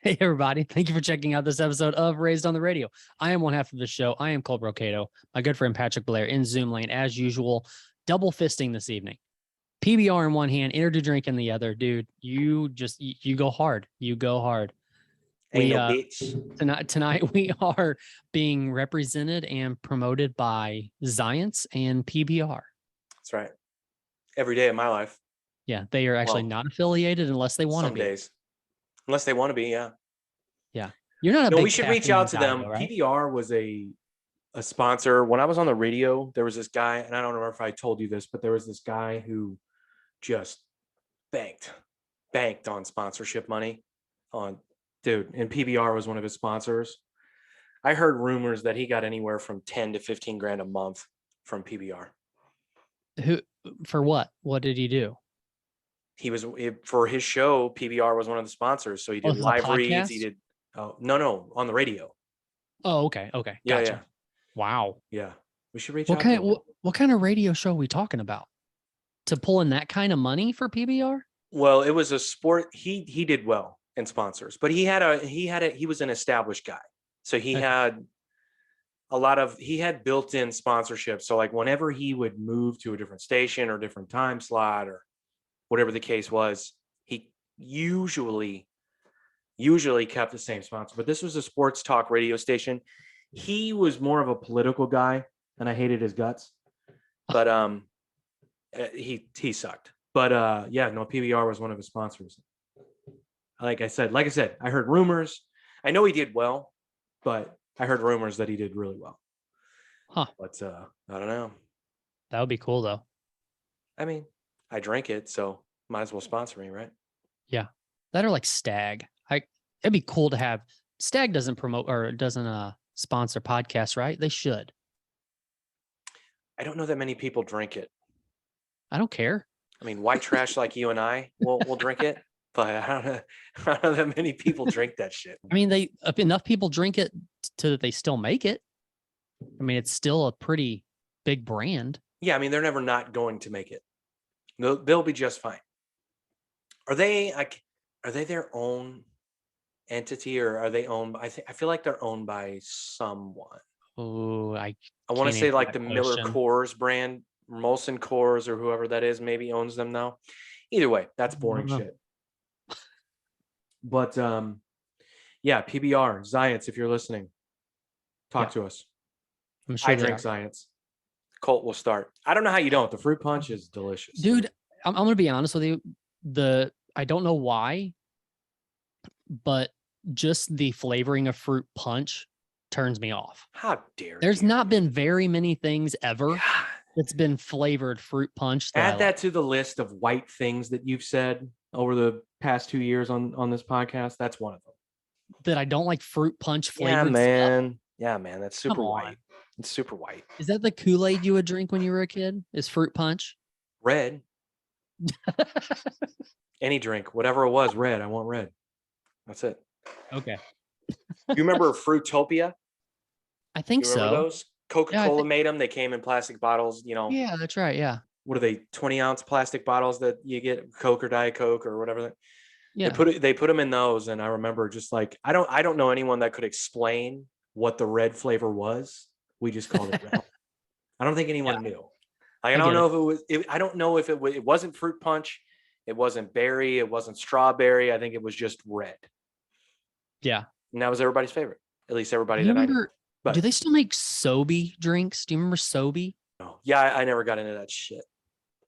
Hey, everybody. Thank you for checking out this episode of Raised on the Radio. I am one half of the show. I am Cole Brocato, my good friend Patrick Blair in Zoom lane, as usual, double fisting this evening. PBR in one hand, energy drink in the other. Dude, you go hard. You go hard. Ain't no bitch. Tonight we are being represented and promoted by Zions and PBR. That's right. Every day of my life. Yeah, they are actually not affiliated unless they want to be. Some days. Unless they want to be, yeah. Yeah. You're not a big we should reach out to them. Though, right? PBR was a sponsor. When I was on the radio, there was this guy, and I don't remember if I told you this, but there was this guy who just banked on sponsorship money and PBR was one of his sponsors. I heard rumors that he got anywhere from 10 to 15 grand a month from PBR. Who, for what? What did he do? He was for his show. PBR was one of the sponsors, so he did live reads. He did no on the radio. Oh, okay, gotcha. Yeah. Wow. Yeah, we should reach out. What kind of radio show are we talking about to pull in that kind of money for PBR? Well, it was a sport. He did well in sponsors, but he was an established guy, so he had built-in sponsorship. So like whenever he would move to a different station or different time slot or whatever the case was, he usually kept the same sponsor. But this was a sports talk radio station. He was more of a political guy, and I hated his guts. But he sucked. But PBR was one of his sponsors. Like I said, I heard rumors. I know he did well, but I heard rumors that he did really well. Huh. But I don't know. That would be cool, though. I mean, I drank it, so might as well sponsor me, right? Yeah. That or like Stag. It'd be cool to have. Stag doesn't promote or doesn't sponsor podcasts, right? They should. I don't know that many people drink it. I don't care. I mean, white trash like you and I will drink it, but I don't know that many people drink that shit. I mean, enough people drink it to that they still make it. I mean, it's still a pretty big brand. Yeah, I mean, they're never not going to make it. They'll be just fine. Are they their own entity, or are they owned? I feel like they're owned by someone. Oh, I want to say like the Miller Coors brand, Molson Coors, or whoever that is, maybe owns them now. Either way, that's boring shit. But yeah, PBR, Zions, if you're listening, talk to us. I'm sure I drink Zions. Colt will start. I don't know how you don't. The fruit punch is delicious. Dude, I'm going to be honest with you. I don't know why, but just the flavoring of fruit punch turns me off. How dare There's not been very many things ever that's been flavored fruit punch. Add that to the list of white things that you've said over the past 2 years on this podcast. That's one of them. That I don't like fruit punch flavored stuff. Yeah, man. That's super white. It's super white. Is that the Kool-Aid you would drink when you were a kid? Is fruit punch? Red. Any drink, whatever it was, red. I want red. That's it. Okay. You remember Fruitopia? I think so. Those? Coca-Cola made them. They came in plastic bottles, Yeah, that's right. Yeah. What are they? 20-ounce plastic bottles that you get Coke or Diet Coke or whatever. Yeah. They put them in those, and I remember just like I don't know anyone that could explain what the red flavor was. We just called it red. I don't think anyone knew. I don't know if it was. I don't know if it wasn't fruit punch. It wasn't berry. It wasn't strawberry. I think it was just red. Yeah. And that was everybody's favorite. At least everybody I knew. But do they still make Sobe drinks? Do you remember Sobe? No. Yeah, I never got into that shit.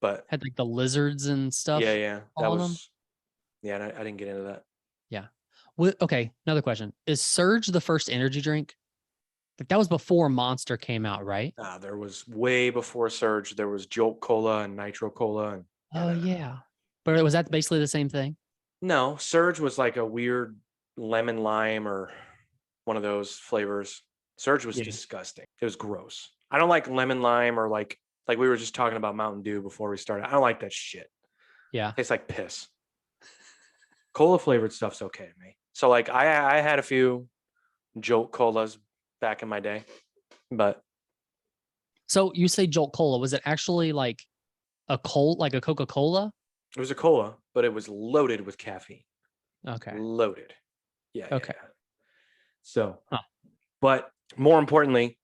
But had like the lizards and stuff. Yeah. That was. Yeah, I didn't get into that. Yeah. Well, okay. Another question: is Surge the first energy drink? Like that was before Monster came out, right? There was way before Surge. There was Jolt Cola and Nitro Cola. Yeah. But was that basically the same thing? No, Surge was like a weird lemon lime or one of those flavors. Surge was disgusting. It was gross. I don't like lemon lime or like we were just talking about Mountain Dew before we started. I don't like that shit. Yeah. It tastes like piss. Cola flavored stuff's okay to me. So like I had a few Jolt Colas back in my day, but. So you say Jolt Cola, was it actually like a Coca-Cola? It was a cola, but it was loaded with caffeine. Okay. Loaded. Yeah. Okay. Yeah. So, Huh. but more importantly,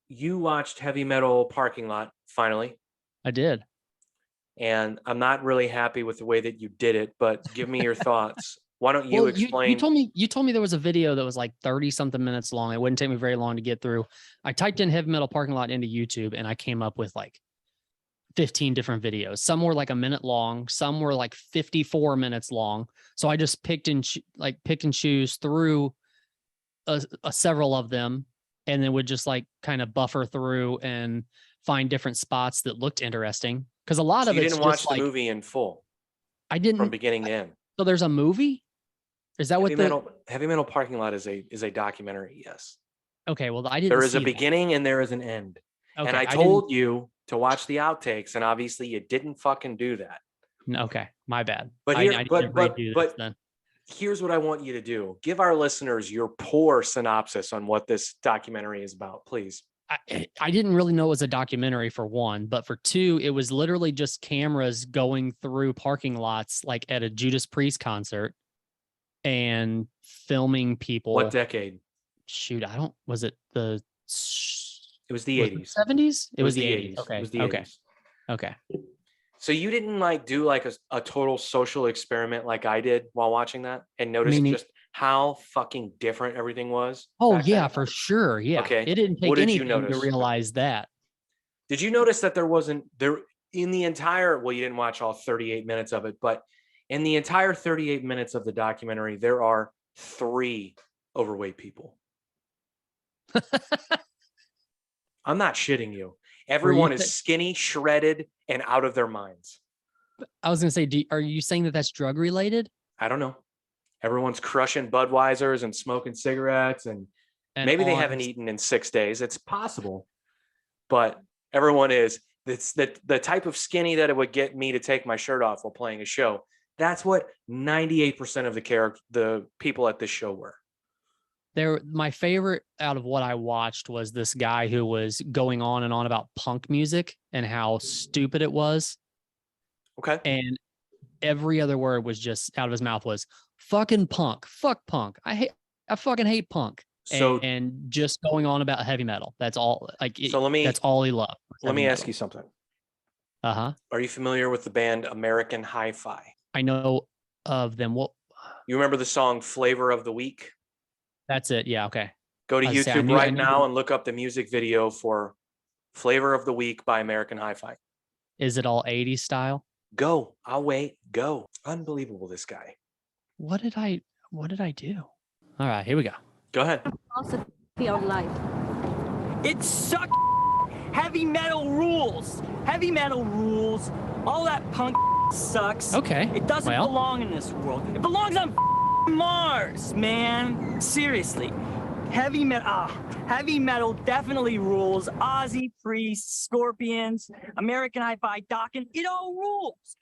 you watched Heavy Metal Parking Lot finally, I did. and I'm not really happy with the way that you did it, but give me your thoughts. Why don't you Well, you explain? told me there was a video that was like 30 something minutes long. It wouldn't take me very long to get through. I typed in heavy metal parking lot into YouTube and I came up with like 15 different videos. Some were like a minute long, some were like 54 minutes long. So I just picked and choose through several of them, and then would just like kind of buffer through and find different spots that looked interesting. Because a lot So of you it's didn't just watch the like movie in full I from didn't. beginning to end. So there's a movie. Is that what the? Heavy Metal Parking Lot is a documentary. Yes, Okay, well I didn't there is a see that. beginning and there is an end. And Okay, I I didn't. told you to watch the outtakes, and obviously you didn't fucking do that. Okay, my bad. But I here, need to redo this then. here's what I want you to do. Give our listeners your poor synopsis on what this documentary is about, please. I didn't really know it was a documentary for one, but for two, it was literally just cameras going through parking lots like at a Judas Priest concert and filming people. What decade? Shoot, I don't, was it the It was the 80s. 70s? It was the 80s. 80s. Okay. It was the Okay. 80s. Okay. So you didn't like do like a total social experiment like I did while watching that and notice Meaning- just how fucking different everything was? Oh back yeah, then? for sure. Yeah. Okay. It didn't take What did you anything to notice? realize that. Did you notice that there wasn't there in the entire, well, you didn't watch all 38 minutes of it, but in the entire 38 minutes of the documentary, there are 3 overweight people. I'm not shitting you. Everyone is skinny, shredded, and out of their minds. I was gonna say, are you saying that that's drug related? I don't know. Everyone's crushing Budweisers and smoking cigarettes, and maybe they haven't eaten in 6 days. It's possible, but everyone is. It's the type of skinny that it would get me to take my shirt off while playing a show. That's what 98% of the people at this show were. My favorite out of what I watched was this guy who was going on and on about punk music and how stupid it was. Okay. And every other word was just out of his mouth was fucking punk. Fuck punk. I fucking hate punk. So and just going on about heavy metal. That's all. That's all he loved. Let me ask you something. Uh-huh. Are you familiar with the band American Hi-Fi? I know of them. Well, you remember the song Flavor of the Week? That's it. Yeah. Okay. Go to YouTube right now and look up the music video for Flavor of the Week by American Hi-Fi. Is it all 80s style? Go. I'll wait. Go. Unbelievable, this guy. What did I do? All right, here we go. Go ahead. Philosophy on life. It sucks. Heavy metal rules. Heavy metal rules. All that punk sucks. Okay. It doesn't belong in this world. It belongs on Mars, man. Seriously. Heavy metal definitely rules. Ozzy, Priest, Scorpions, American Hi-Fi, Dokken, it all rules.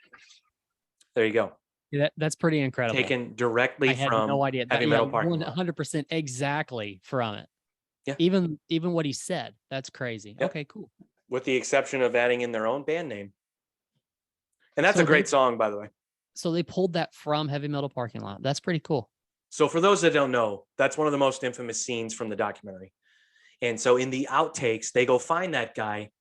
There you go. Yeah, that's pretty incredible. Taken directly I had from no idea. Heavy Metal Parking Lot. 100% exactly from it. Yeah. Even what he said. That's crazy. Yep. Okay, cool. With the exception of adding in their own band name. And that's a great song, by the way. So they pulled that from Heavy Metal Parking Lot. That's pretty cool. So for those that don't know, that's one of the most infamous scenes from the documentary. And so in the outtakes, they go find that guy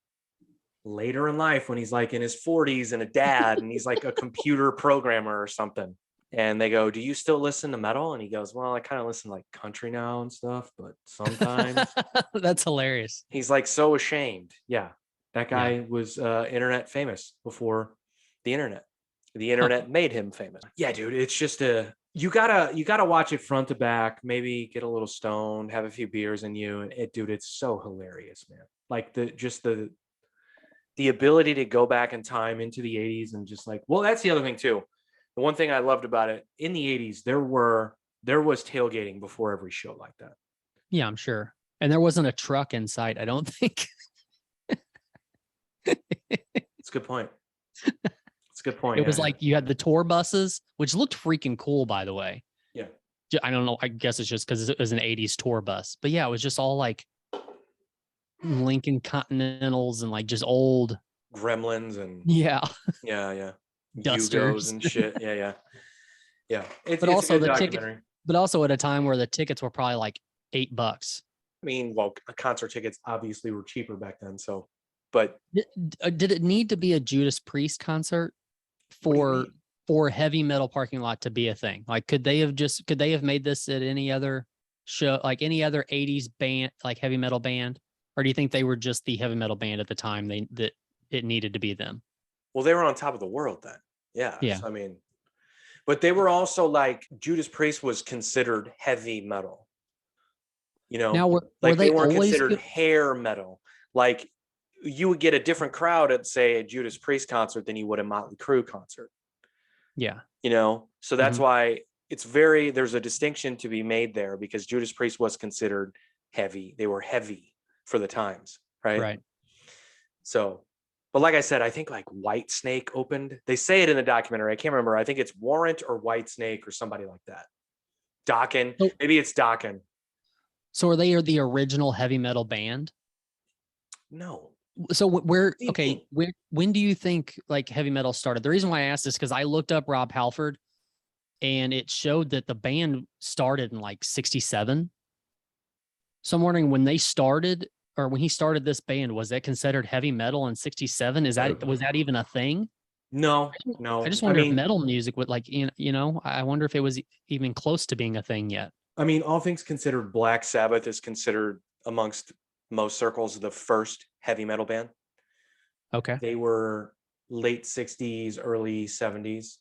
later in life when he's like in his 40s and a dad and he's like a computer programmer or something. And they go, "Do you still listen to metal?" And he goes, "Well, I kind of listen to like country now and stuff, but sometimes." That's hilarious. He's like so ashamed. Yeah. That guy was internet famous before the internet. The internet made him famous. Yeah, dude, it's just you gotta watch it front to back, maybe get a little stoned, have a few beers in you. And dude, it's so hilarious, man. Like the ability to go back in time into the 80s and just like, well, that's the other thing too. The one thing I loved about it in the 80s, there was tailgating before every show like that. Yeah, I'm sure. And there wasn't a truck in sight, I don't think. It's a good point. It's a good point. It was like you had the tour buses, which looked freaking cool, by the way. Yeah. I don't know. I guess it's just because it was an 80s tour bus. But yeah, it was just all like Lincoln Continentals and like just old Gremlins and yeah. Yeah. Dusters Yugos and shit. Yeah. But also the but also at a time where the tickets were probably like $8. I mean, well, concert tickets obviously were cheaper back then. So, but Did it need to be a Judas Priest concert what do you for mean? Heavy Metal Parking Lot to be a thing? Like, could they have made this at any other show, like any other 80s band, like heavy metal band? Or do you think they were just the heavy metal band at the time that it needed to be them? Well, they were on top of the world then. Yeah. Yeah. So, I mean, but they were also like Judas Priest was considered heavy metal. You know, Now, were like they they weren't always considered good? hair metal. Like you would get a different crowd at, say, a Judas Priest concert than you would a Motley Crue concert. Yeah. You know, so that's Mhm. why there's a distinction to be made there because Judas Priest was considered heavy. They were heavy for the times, right? Right. So, but like I said, I think like White Snake opened. They say it in the documentary. I can't remember. I think it's Warrant or White Snake or somebody like that. Dokken. So- Maybe it's Dokken. So are they the original heavy metal band? No. So where do you okay, when do you think like heavy metal started? The reason why I asked this because I looked up Rob Halford and it showed that the band started in like 67. So I'm wondering when they started or when he started this band, was that considered heavy metal in 67? Was that even a thing? No. No. I just wonder if mean, metal music would like, I wonder if it was even close to being a thing yet. I mean, all things considered, Black Sabbath is considered amongst most circles the first heavy metal band. Okay. They were late 60s, early 70s.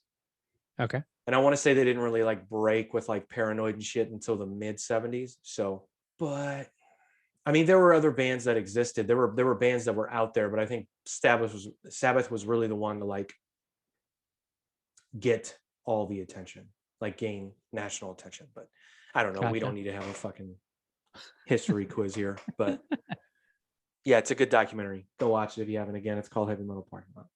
Okay. And I want to say they didn't really like break with like Paranoid and shit until the mid 70s. So, but I mean, there were other bands that existed. There were bands that were out there, but I think Sabbath was really the one to like get all the attention, like gain national attention. But I don't know. We Gotcha. don't need to have a fucking history quiz here, but yeah, it's a good documentary. Go watch it if you haven't. Again, it's called Heavy Metal Parking Lot.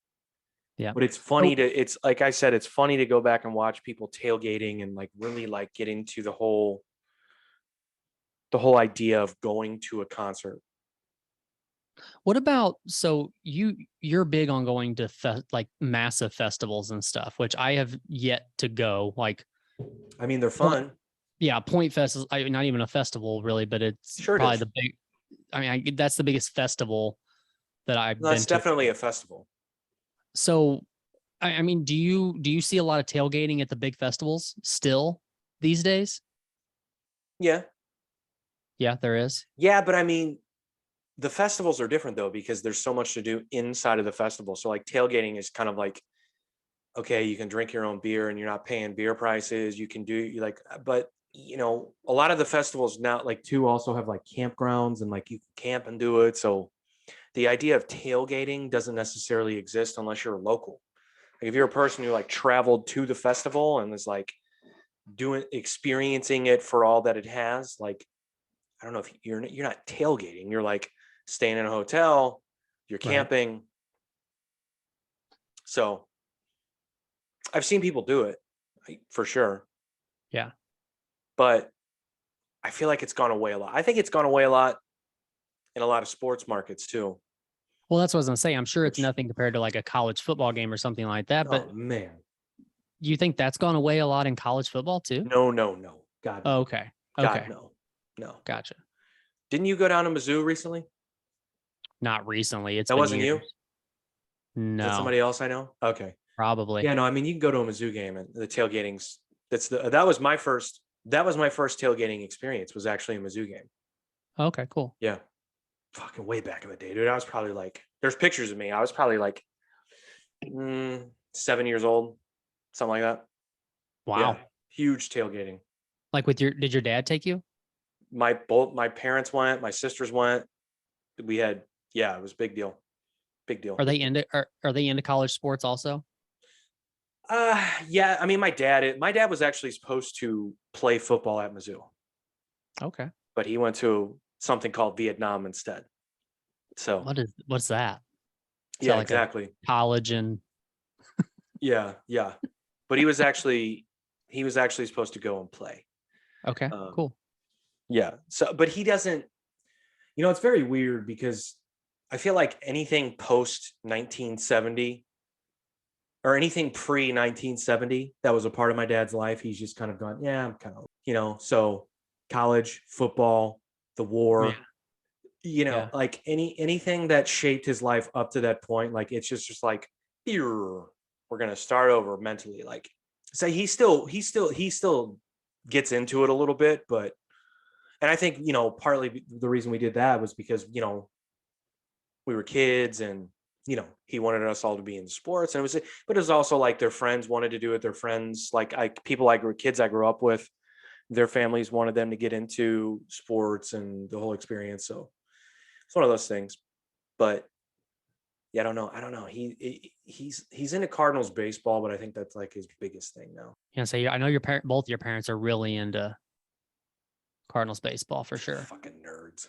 Yeah. But it's funny it's like I said, it's funny to go back and watch people tailgating and like really like get into the whole idea of going to a concert. What about so you're big on going to like massive festivals and stuff, which I have yet to go. Like, I mean, they're fun. yeah, Point Fest is not even a festival really, but it's Sure it probably is. the big. I mean, that's the biggest festival that I've No, been that's to. definitely a festival. So, I mean, do you see a lot of tailgating at the big festivals still these days? Yeah. Yeah, there is. Yeah, but I mean, the festivals are different though, because there's so much to do inside of the festival. So like tailgating is kind of like, okay, you can drink your own beer and you're not paying beer prices. You can but you know, a lot of the festivals now like too also have like campgrounds and like you can camp and do it. So the idea of tailgating doesn't necessarily exist unless you're local. Like if you're a person who like traveled to the festival and is like experiencing it for all that it has, like I don't know if you're not tailgating, you're like staying in a hotel, you're Right. camping. So I've seen people do it for sure. Yeah. But I feel like it's gone away a lot. I think it's gone away a lot in a lot of sports markets too. Well, that's what I was gonna say. I'm sure it's Which- nothing compared to like a college football game or something like that. But Oh man. you think that's gone away a lot in college football too? No. God. Oh, No. okay. God, Okay. no. Gotcha. Didn't you go down to Mizzou recently? Not recently. It's That been wasn't you? years. Is No, that somebody else I know? Okay. probably. Yeah, no, I mean you can go to a Mizzou game and the tailgating's that was my first tailgating experience was actually a Mizzou game. Okay, cool. Yeah. Fucking way back in the day, dude. I was probably like, there's pictures of me. I was probably like 7 years old, something like that. Wow. Yeah, huge tailgating. Like did your dad take you? My parents went, my sisters went. We had, yeah, it was a big deal. Big deal. Are they into college sports also? Yeah. I mean, my dad was actually supposed to play football at Mizzou, Okay. but he went to something called Vietnam instead. So What's that? Is yeah, that like a exactly. college and Yeah. But he was actually supposed to go and play. okay, cool. Yeah. So, but he doesn't, it's very weird because I feel like anything post 1970 or anything pre 1970 that was a part of my dad's life, he's just kind of gone, yeah, I'm kind of So college, football, the war, Yeah. like anything that shaped his life up to that point, like it's just like, we're gonna start over mentally. Like, so he still gets into it a little bit, but and I think, partly the reason we did that was because, we were kids and, he wanted us all to be in sports, and but it was also like their friends wanted to do it. Their friends, like kids I grew up with, their families wanted them to get into sports and the whole experience. So it's one of those things. But yeah, I don't know. He's into Cardinals baseball, but I think that's like his biggest thing now. Yeah. So I know both your parents are really into Cardinals baseball for sure. Fucking nerds.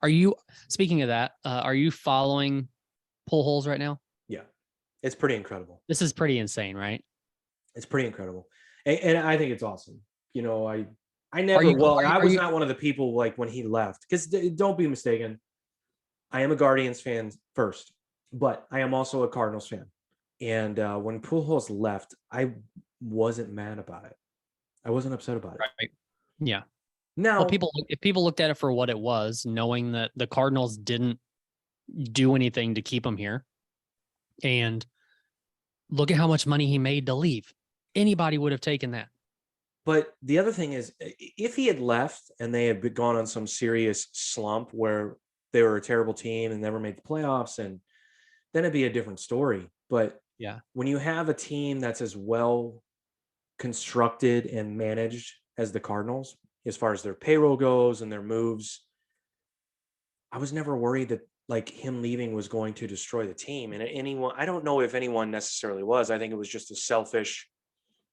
Are you, speaking of that, are you following Pull right now? Yeah, it's pretty incredible. This is pretty insane, right? It's pretty incredible, and I think it's awesome. I never. you- Well, are you- I are was you- not one of the people like when he left, because don't be mistaken, I am a Guardians fan first, but I am also a Cardinals fan. And when Pujols left, I wasn't mad about it. I wasn't upset about it. Right. Yeah. Now, Well, if people looked at it for what it was, knowing that the Cardinals didn't do anything to keep him here, and look at how much money he made to leave, anybody would have taken that. but the other thing is, if he had left and they had gone on some serious slump where they were a terrible team and never made the playoffs, and then it'd be a different story. But Yeah. when you have a team that's as well constructed and managed as the Cardinals, as far as their payroll goes and their moves, I was never worried that like him leaving was going to destroy the team. And I don't know if anyone necessarily was. I think it was just a selfish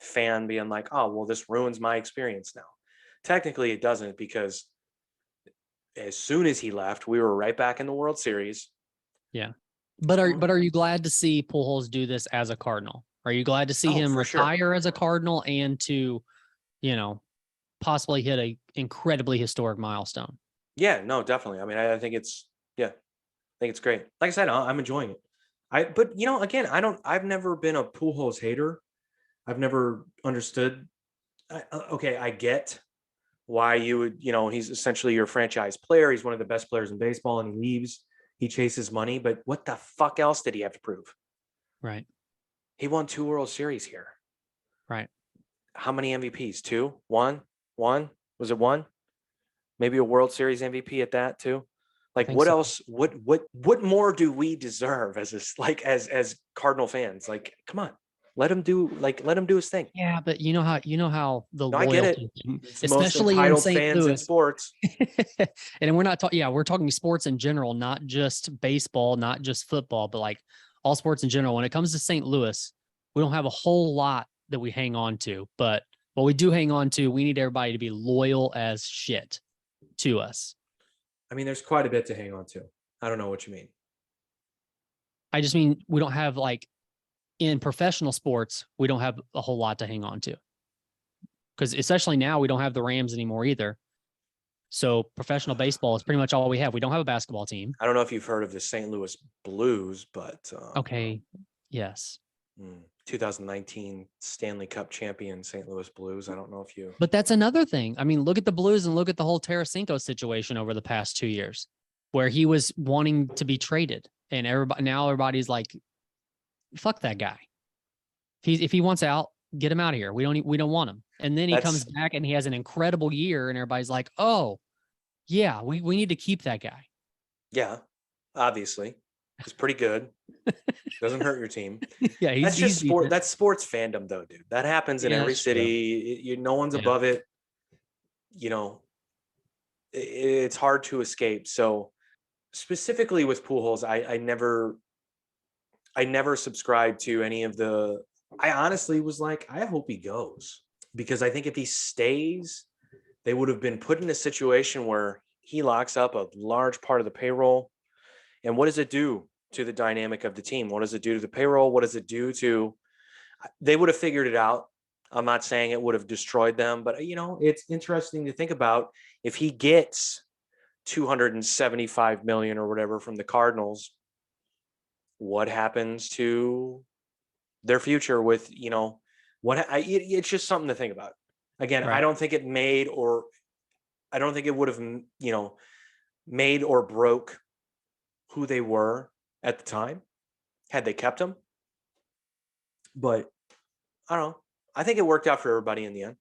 fan being like, oh, well, this ruins my experience now. Technically, it doesn't, because as soon as he left, we were right back in the World Series. But are you glad to see Pujols do this as a Cardinal? Are you glad to see Oh, him for sure. retire as a Cardinal and to, possibly hit a incredibly historic milestone? Yeah, no, definitely. I mean, I think it's great. Like I said, I'm enjoying it. But again, I've never been a Pujols hater. I've never understood. Okay, I get why you would, he's essentially your franchise player. He's one of the best players in baseball, and he leaves. He chases money, but what the fuck else did he have to prove? Right. He won 2 World Series here. Right. How many MVPs? 2? 1? Was it 1? Maybe a World Series MVP at that too. Like, what else? What more do we deserve as Cardinal fans? Like, come on, let him do his thing. Yeah, but you know how the No, I get it. loyalty, It's the most especially in entitled St. fans in Louis. sports. And we're not talking. Yeah, we're talking sports in general, not just baseball, not just football, but like all sports in general. When it comes to St. Louis, we don't have a whole lot that we hang on to, but what we do hang on to, we need everybody to be loyal as shit to us. I mean, there's quite a bit to hang on to. I don't know what you mean. I just mean we don't have, like, in professional sports, we don't have a whole lot to hang on to. Because especially now, we don't have the Rams anymore either. So professional baseball is pretty much all we have. We don't have a basketball team. I don't know if you've heard of the St. Louis Blues, but Okay. Yes. 2019 Stanley Cup champion St. Louis Blues. I don't know if you. But that's another thing. I mean, look at the Blues and look at the whole Tarasenko situation over the past 2 years, where he was wanting to be traded, and everybody's like, "Fuck that guy. If he wants out, get him out of here. We don't want him." And then he comes back and he has an incredible year, and everybody's like, "Oh, yeah, we need to keep that guy." Yeah, obviously, it's pretty good. Doesn't hurt your team. Yeah, That's just decent. sport. That's sports fandom, though, dude. That happens in Yeah, every that's true. city. No one's Yeah. above it. It's hard to escape. So, specifically with Pujols, I never subscribed to any of the. I honestly was like, I hope he goes, because I think if he stays, they would have been put in a situation where he locks up a large part of the payroll. And what does it do to the dynamic of the team? What does it do to the payroll? What does it do to? They would have figured it out. I'm not saying it would have destroyed them, but it's interesting to think about. If he gets 275 million or whatever from the Cardinals, what happens to their future with It's just something to think about. Again, I Right. don't think it I don't think it would have, made or broke who they were at the time had they kept him. But I don't know. I think it worked out for everybody in the end.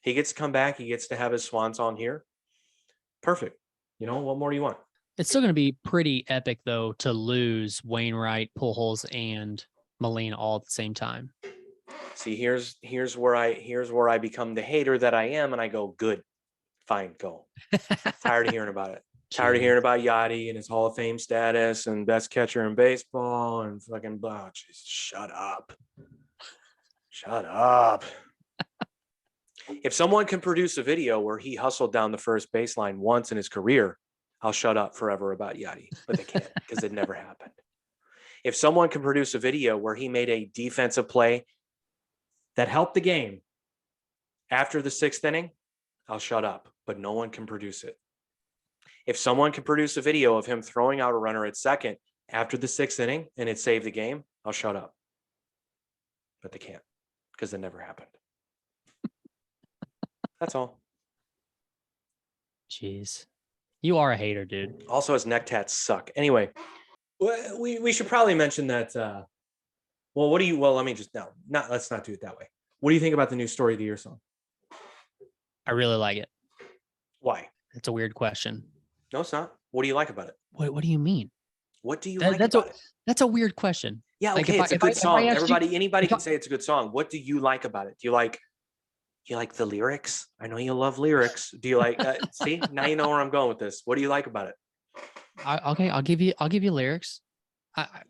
He gets to come back. He gets to have his swan song here. Perfect. What more do you want? It's still going to be pretty epic though to lose Wainwright, Pujols, and Molina all at the same time. See, here's where I become the hater that I am, and I go, good, fine, go. Tired of hearing about it. Tired of hearing about Yachty and his Hall of Fame status and best catcher in baseball and fucking blah. Jesus, shut up. Shut up. If someone can produce a video where he hustled down the first baseline once in his career, I'll shut up forever about Yachty, but they can't because it never happened. If someone can produce a video where he made a defensive play that helped the game after the 6th inning, I'll shut up, but no one can produce it. If someone can produce a video of him throwing out a runner at second after the 6th inning and it saved the game, I'll shut up. But they can't because it never happened. That's all. Jeez. You are a hater, dude. Also, his neck tats suck. Anyway, we should probably mention that. Let me just, let's not do it that way. What do you think about the new Story of the Year song? I really like it. Why? It's a weird question. No, it's not. What do you like about it? What do you mean? What do you That- like that's about it? That's a weird question. Yeah, like, okay, if it's I- a if I- good if I song. asked you- Anybody if I- can say it's a good song. What do you like about it? Do you like the lyrics? I know you love lyrics. Do you like? See, now you know where I'm going with this. What do you like about it? Okay, I'll give you lyrics.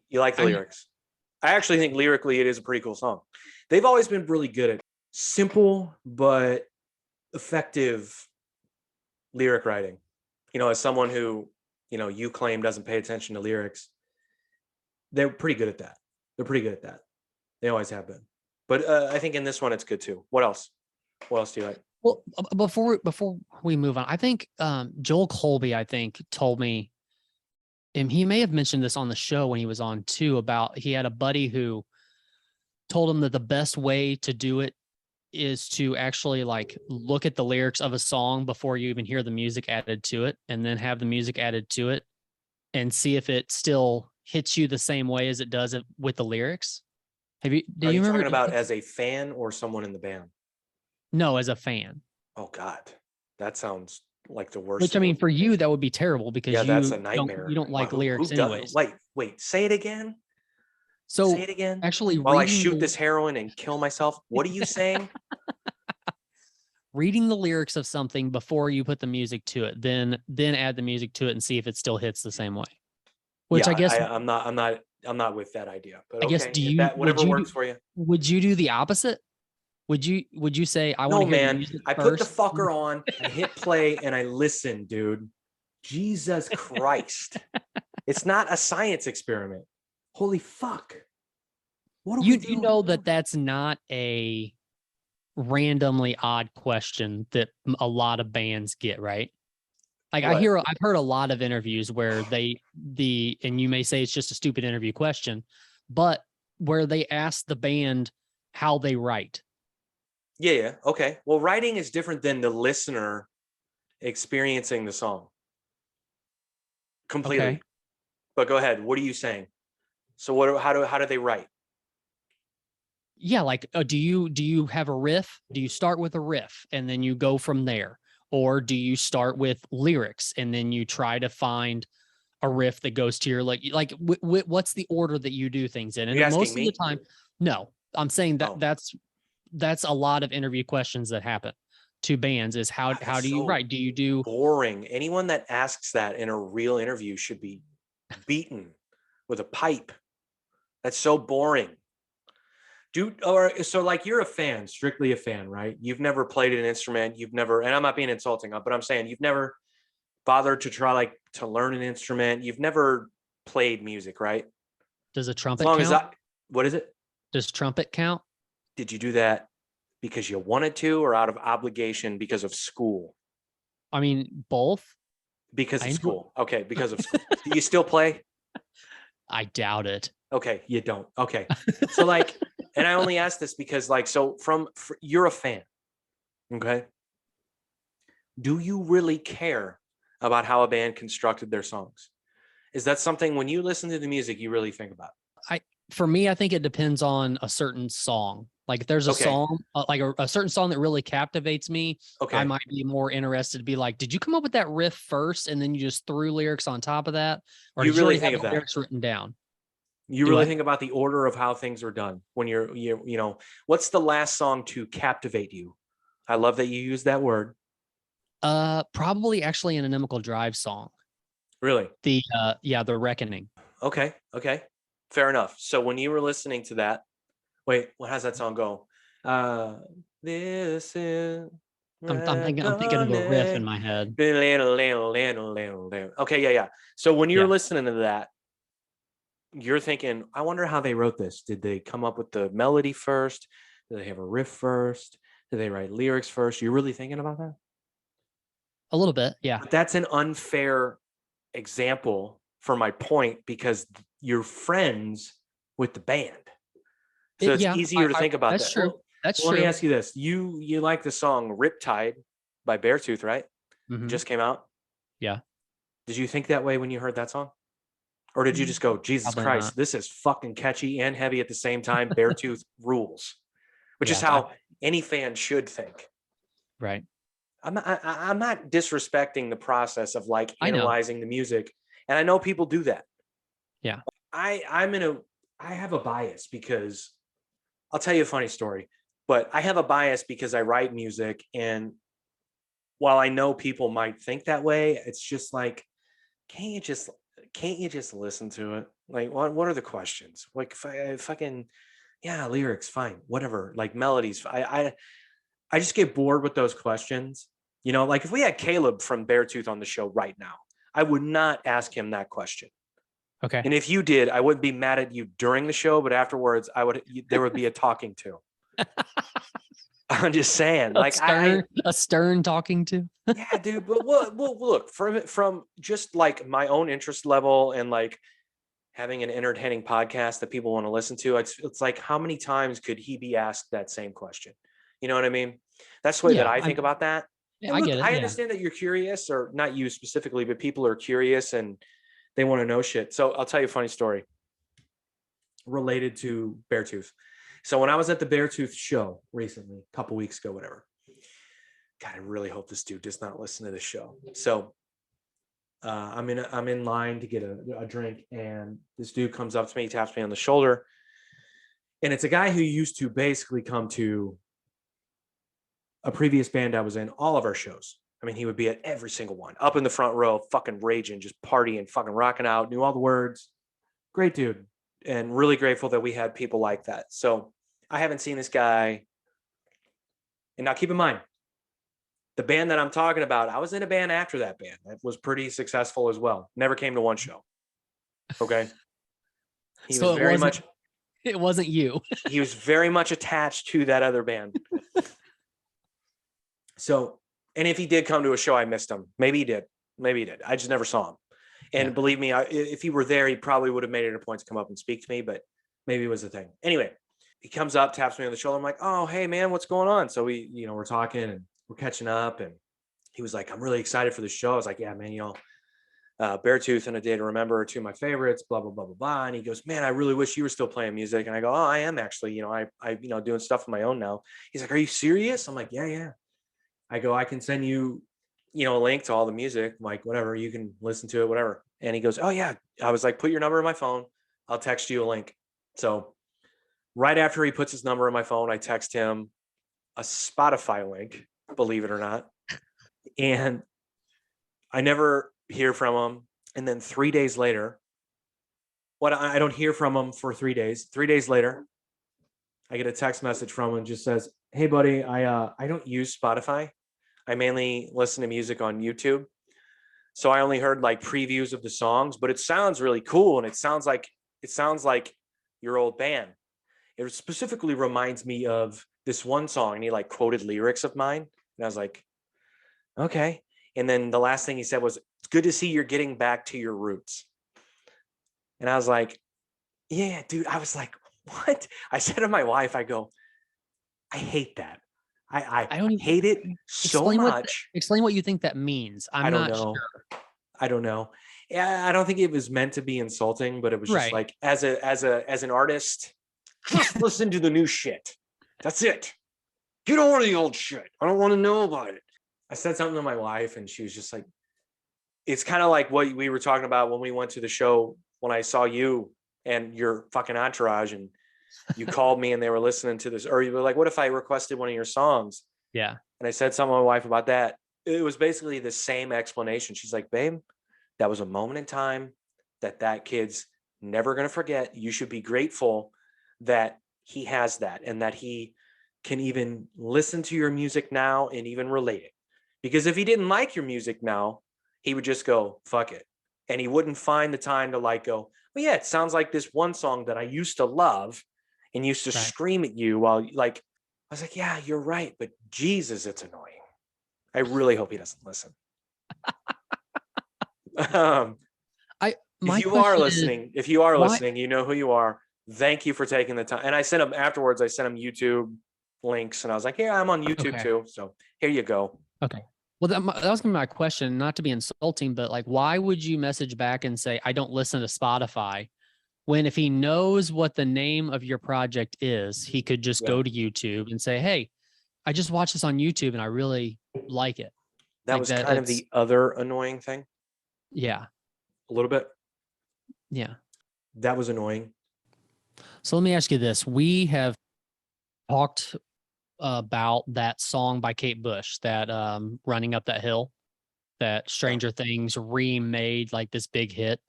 You like the I- lyrics? I actually think lyrically it is a pretty cool song. They've always been really good at simple but effective lyric writing. As someone who, you claim doesn't pay attention to lyrics, they're pretty good at that. They always have been. But I think in this one it's good too. What else? What else do you like? Well, before we move on, I think Joel Colby, I think, told me, and he may have mentioned this on the show when he was on too, about he had a buddy who told him that the best way to do it is to actually like look at the lyrics of a song before you even hear the music added to it, and then have the music added to it and see if it still hits you the same way as it does it with the lyrics. Do Are you you remember talking about as a fan or someone in the band? No, as a fan. Oh God, that sounds like the worst. Which I thing. mean, for you, that would be terrible because Yeah, you that's a nightmare. you don't like Who lyrics does- anyways. Wait, say it again. So Say it again. actually, While I reading shoot the- this heroin and kill myself. What are you saying? reading the lyrics of something before you put the music to it, then add the music to it and see if it still hits the same way. Which Yeah, I guess I'm not with that idea. But I guess, okay, do if you- that, whatever would you works do- for you. would you do the opposite? Would you say I No, want to hear the man. music I put the first? fucker on, I hit play, and I listen, dude. Jesus Christ. It's not a science experiment. Holy fuck. What are we You doing? know that that's not a randomly odd question that a lot of bands get, right? Like What? I've heard a lot of interviews where and you may say it's just a stupid interview question, but where they ask the band how they write. Yeah. Okay. Well, writing is different than the listener experiencing the song. Completely. Okay. But go ahead. What are you saying? So how do they write? Yeah, like do you have a riff? Do you start with a riff and then you go from there? Or do you start with lyrics and then you try to find a riff that goes to your what's the order that you do things in? And Are you most asking of me? the time, no, I'm saying that Oh. that's a lot of interview questions that happen to bands is how God, that's do you so write? Do you do Boring. Anyone that asks that in a real interview should be beaten with a pipe. That's so boring. So like you're a fan, strictly a fan, right? You've never played an instrument. You've never, and I'm not being insulting, but I'm saying you've never bothered to try to learn an instrument. You've never played music, right? does a As trumpet long count? as what is it? Does trumpet count? Did you do that because you wanted to or out of obligation because of school? I mean, both. Because I of enjoy- school. Okay, because of school. Do you still play? I doubt it. Okay, you don't. Okay. So like And I only ask this because like, so you're a fan. Okay. Do you really care about how a band constructed their songs? Is that something when you listen to the music, you really think about? For me, I think it depends on a certain song. Like if there's a Okay. song, like a certain song that really captivates me, Okay. I might be more interested to be like, did you come up with that riff first and then you just threw lyrics on top of that? Or You did you really already think have of the that? lyrics written down? You Do really I? think about the order of how things are done when you know, what's the last song to captivate you? I love that you use that word. Probably actually an Inimical Drive song. Really? The The Reckoning. Okay. Okay. Fair enough. So when you were listening to that, wait, how's that song go? This is I'm thinking of a riff in reckoning. my head. Okay, yeah. So when you're Yeah. listening to that, you're thinking, I wonder how they wrote this. Did they come up with the melody first? Did they have a riff first? Did they write lyrics first? You're really thinking about that? A little bit. Yeah. But that's an unfair example for my point because you're friends with the band. So it's Yeah. easier to think about That's that. true. Well, That's let me true. ask you this. You like the song Riptide by Beartooth, right? Mhm. Just came out. Yeah. Did you think that way when you heard that song? Or did you just go, Jesus Probably Christ, not. this is fucking catchy and heavy at the same time. Beartooth rules, which is Yeah. how any fan should think. Right. I'm not disrespecting the process of like I know. analyzing the music. And I know people do that. Yeah. I have a bias because I'll tell you a funny story, but I have a bias because I write music. And while I know people might think that way, it's just like, can't you just listen to it? Like, what are the questions? Like, fucking, yeah, lyrics, fine, whatever. Like melodies, I just get bored with those questions. You know, like if we had Caleb from Beartooth on the show right now, I would not ask him that question. Okay. And if you did, I wouldn't be mad at you during the show, but afterwards, there would be a talking to. I'm just saying, like a stern talking to. yeah, dude. But look from just like my own interest level and like having an entertaining podcast that people want to listen to. It's like how many times could he be asked that same question? You know what I mean? That's the way that I think about that. Yeah, And I look, get it. I Yeah. understand that you're curious, or not you specifically, but people are curious and they want to know shit. So I'll tell you a funny story related to Beartooth. So when I was at the Beartooth show recently, a couple weeks ago, whatever. God, I really hope this dude does not listen to this show. So I'm in line to get a drink, and this dude comes up to me, taps me on the shoulder, and it's a guy who used to basically come to a previous band I was in, all of our shows. I mean, he would be at every single one, up in the front row, fucking raging, just partying, fucking rocking out, knew all the words. Great dude, and really grateful that we had people like that. So I haven't seen this guy. And now keep in mind, the band that I'm talking about, I was in a band after that band that was pretty successful as well. Never came to one show. Okay. He So was very much, it wasn't you. he was very much attached to that other band. So, and if he did come to a show, I missed him. Maybe he did. I just never saw him. And Yeah. believe me, if he were there, he probably would have made it a point to come up and speak to me, but maybe it was the thing. Anyway, he comes up, taps me on the shoulder. I'm like, oh, hey man, what's going on? So we're talking and we're catching up, and he was like, I'm really excited for the show. I was like, yeah, man, Beartooth and A Day to Remember are two of my favorites, blah, blah, blah, blah, blah. And he goes, man, I really wish you were still playing music. And I go, oh, I am actually, I doing stuff on my own now. He's like, are you serious? I'm like, yeah. I go, I can send you, a link to all the music, like whatever, you can listen to it, whatever. And he goes, oh yeah. I was like, put your number in my phone. I'll text you a link. So right after he puts his number in my phone, I text him a Spotify link, believe it or not. And I never hear from him. And then 3 days later, I don't hear from him for 3 days. 3 days later, I get a text message from him, just says, hey buddy, I don't use Spotify. I mainly listen to music on YouTube. So I only heard like previews of the songs, but it sounds really cool. And it sounds like your old band. It specifically reminds me of this one song, and he like quoted lyrics of mine. And I was like, okay. And then the last thing he said was, it's good to see you're getting back to your roots. And I was like, yeah, dude. I was like, what? I said to my wife, I go, I hate that. I don't even hate it so explain much. explain what you think that means. I'm I don't not know. sure. I don't know. Yeah, I don't think it was meant to be insulting, but it was just Right. like as an artist, just listen to the new shit. That's it. Get over the old shit. I don't want to know about it. I said something to my wife, and she was just like, it's kind of like what we were talking about when we went to the show when I saw you and your fucking entourage, and you called me and they were listening to this, or you were like, what if I requested one of your songs? Yeah. And I said something to my wife about that. It was basically the same explanation. She's like, babe, that was a moment in time that kid's never going to forget. You should be grateful that he has that and that he can even listen to your music now and even relate it. Because if he didn't like your music now, he would just go, fuck it. And he wouldn't find the time to like go, well, yeah, it sounds like this one song that I used to love and used to Right. scream at you while like, I was like, yeah, you're right. But Jesus, it's annoying. I really hope he doesn't listen. My if you are question is, why listening, you know who you are. Thank you for taking the time. And I sent him afterwards, I sent him YouTube links and I was like, yeah, I'm on YouTube okay. too. So here you go. Okay. Well, that was gonna be my question, not to be insulting, but like, why would you message back and say, I don't listen to Spotify, when if he knows what the name of your project is, he could just Yeah. go to YouTube and say, hey, I just watched this on YouTube and I really like it. That Like was that kind of it's- the other annoying thing. Yeah. A little bit. Yeah. That was annoying. So let me ask you this. We have talked about that song by Kate Bush, that Running Up That Hill, that Stranger Things remade like this big hit.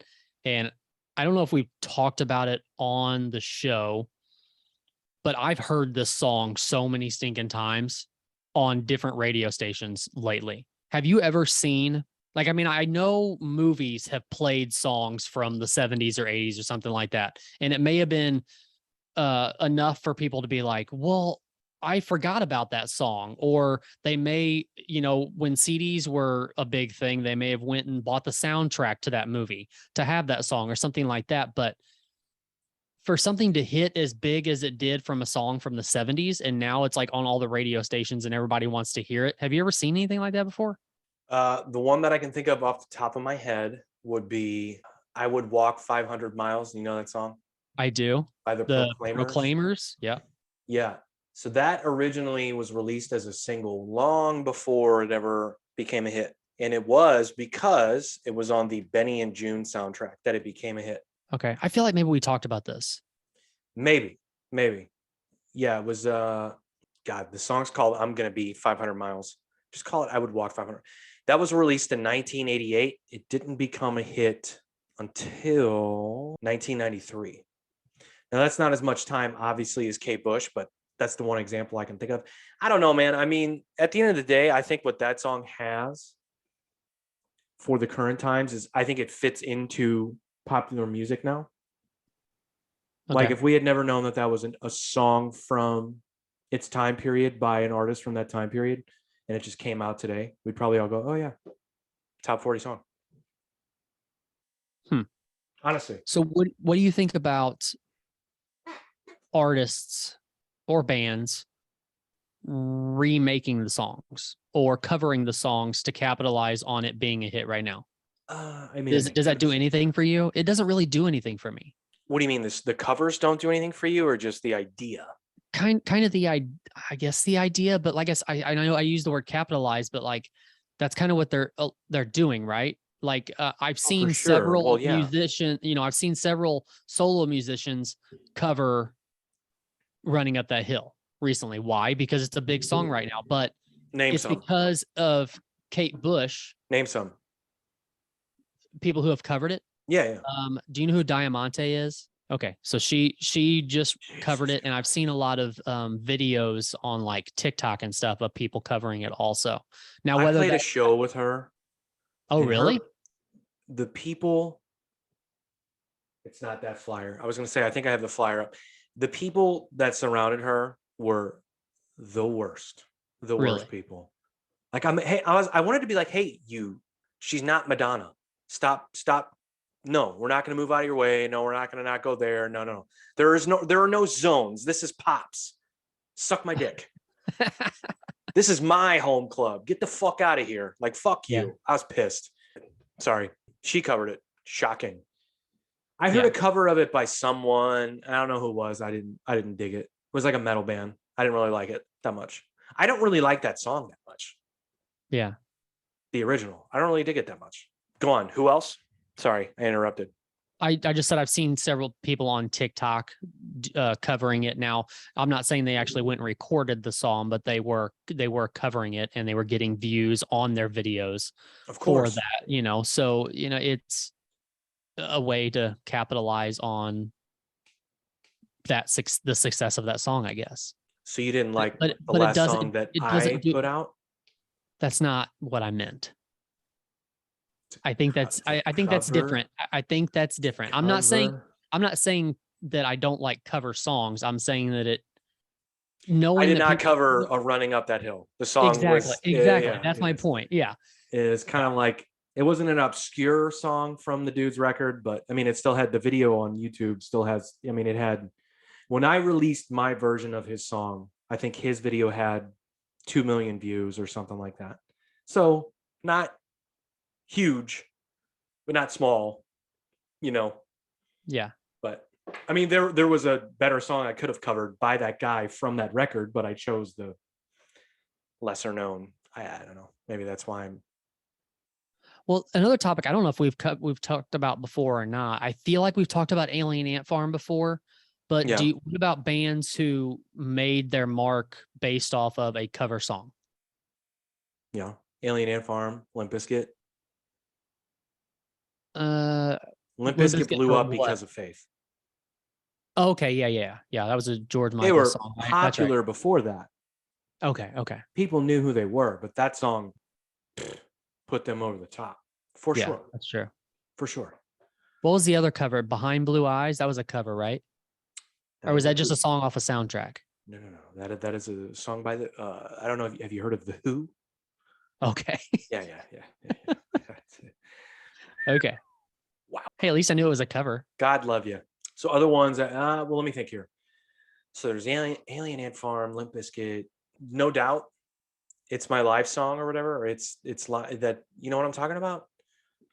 And I don't know if we've talked about it on the show, but I've heard this song so many stinking times on different radio stations lately. Have you ever seen, like, I mean, I know movies have played songs from the 70s or 80s or something like that. And it may have been enough for people to be like, well, I forgot about that song. Or they may, when CDs were a big thing, they may have went and bought the soundtrack to that movie to have that song or something like that. But for something to hit as big as it did from a song from the 70s, and now it's like on all the radio stations and everybody wants to hear it. Have you ever seen anything like that before? The one that I can think of off the top of my head would be I Would Walk 500 Miles. You know that song? I do. By the Proclaimers? Proclaimers. Yeah. Yeah. So that originally was released as a single long before it ever became a hit. And it was because it was on the Benny and June soundtrack that it became a hit. Okay. I feel like maybe we talked about this. Maybe. Yeah, it was God, the song's called I'm Gonna Be 500 Miles. Just call it I Would Walk 500. That was released in 1988. It didn't become a hit until 1993. Now that's not as much time, obviously, as Kate Bush, but that's the one example I can think of. I don't know, man. I mean, at the end of the day, I think what that song has for the current times is I think it fits into popular music now. Like Okay. if we had never known that was a song from its time period by an artist from that time period, and it just came out today, we'd probably all go, oh yeah, top 40 song. Honestly. So what do you think about artists or bands remaking the songs or covering the songs to capitalize on it being a hit right now? I mean, Does that do anything for you? It doesn't really do anything for me. What do you mean? The covers don't do anything for you, or just the idea? Kind of I guess the idea, but like I know I use the word capitalize, but like that's kind of what they're doing, right? Like I've seen for sure. several Well, yeah. musicians, I've seen several solo musicians cover Running Up That Hill recently. Why? Because it's a big song right now, but Name it's some. because of Kate Bush, Name some. people who have covered it. Yeah. Do you know who Diamante is? Okay, so she just covered it, and I've seen a lot of videos on like TikTok and stuff of people covering it also. Now, I whether played a show with her. Oh, and really? The people, it's not that flyer. I was going to say, I think I have the flyer up. The people that surrounded her were the worst Really? people. Like I wanted to be like, hey, she's not Madonna. Stop No, we're not going to move out of your way. No, we're not going to not go there. No, no, no. There are no zones. This is Pops. Suck my dick. This is my home club. Get the fuck out of here. Like, fuck you. Yeah. I was pissed. Sorry. She covered it. Shocking. I heard Yeah. a cover of it by someone. I don't know who it was. I didn't dig it. It was like a metal band. I didn't really like it that much. I don't really like that song that much. Yeah. The original. I don't really dig it that much. Go on. Who else? Sorry, I interrupted. I just said I've seen several people on TikTok covering it. Now, I'm not saying they actually went and recorded the song, but they were covering it and they were getting views on their videos Of for course. that, So, it's a way to capitalize on the success of that song, I guess. So you didn't like But the it last doesn't- song that it doesn't I do- put out? That's not what I meant. I think that's I think that's Cover? different. I think that's different. I'm not saying Cover? that I don't like cover songs. I'm saying that I knowing did that not people- cover a Running Up That Hill. The song exactly, was exactly. yeah, That's my yeah. point. Yeah. It's kind of like it wasn't an obscure song from the dude's record, but I mean, it still had the video on YouTube. Still has. I mean, it had. When I released my version of his song, I think his video had 2 million views or something like that. So not huge, but not small, Yeah. But I mean, there was a better song I could have covered by that guy from that record, but I chose the lesser known. I don't know. Maybe that's why I'm. Well, another topic I don't know if we've talked about before or not. I feel like we've talked about Alien Ant Farm before, but Yeah. what about bands who made their mark based off of a cover song? Alien Ant Farm, Limp Bizkit. Uh, Limp Limp Bizkit Bizkit blew for up what? because of Faith. okay, yeah. That was a George They were Michael song. Right? That's right. popular before that. Okay. People knew who they were, but that song put them over the top for Yeah, sure. that's true. For sure. What was the other cover? Behind Blue Eyes? That was a cover, right? Or was that just a song off a soundtrack? No. That is a song by the. I don't know. Have you heard of the Who? Okay. Yeah. Okay. Wow. Hey, at least I knew it was a cover. God love you. So other ones. Well, let me think here. So there's Alien Ant Farm, Limp Bizkit, No Doubt. It's My Life song or whatever. Or it's that. You know what I'm talking about?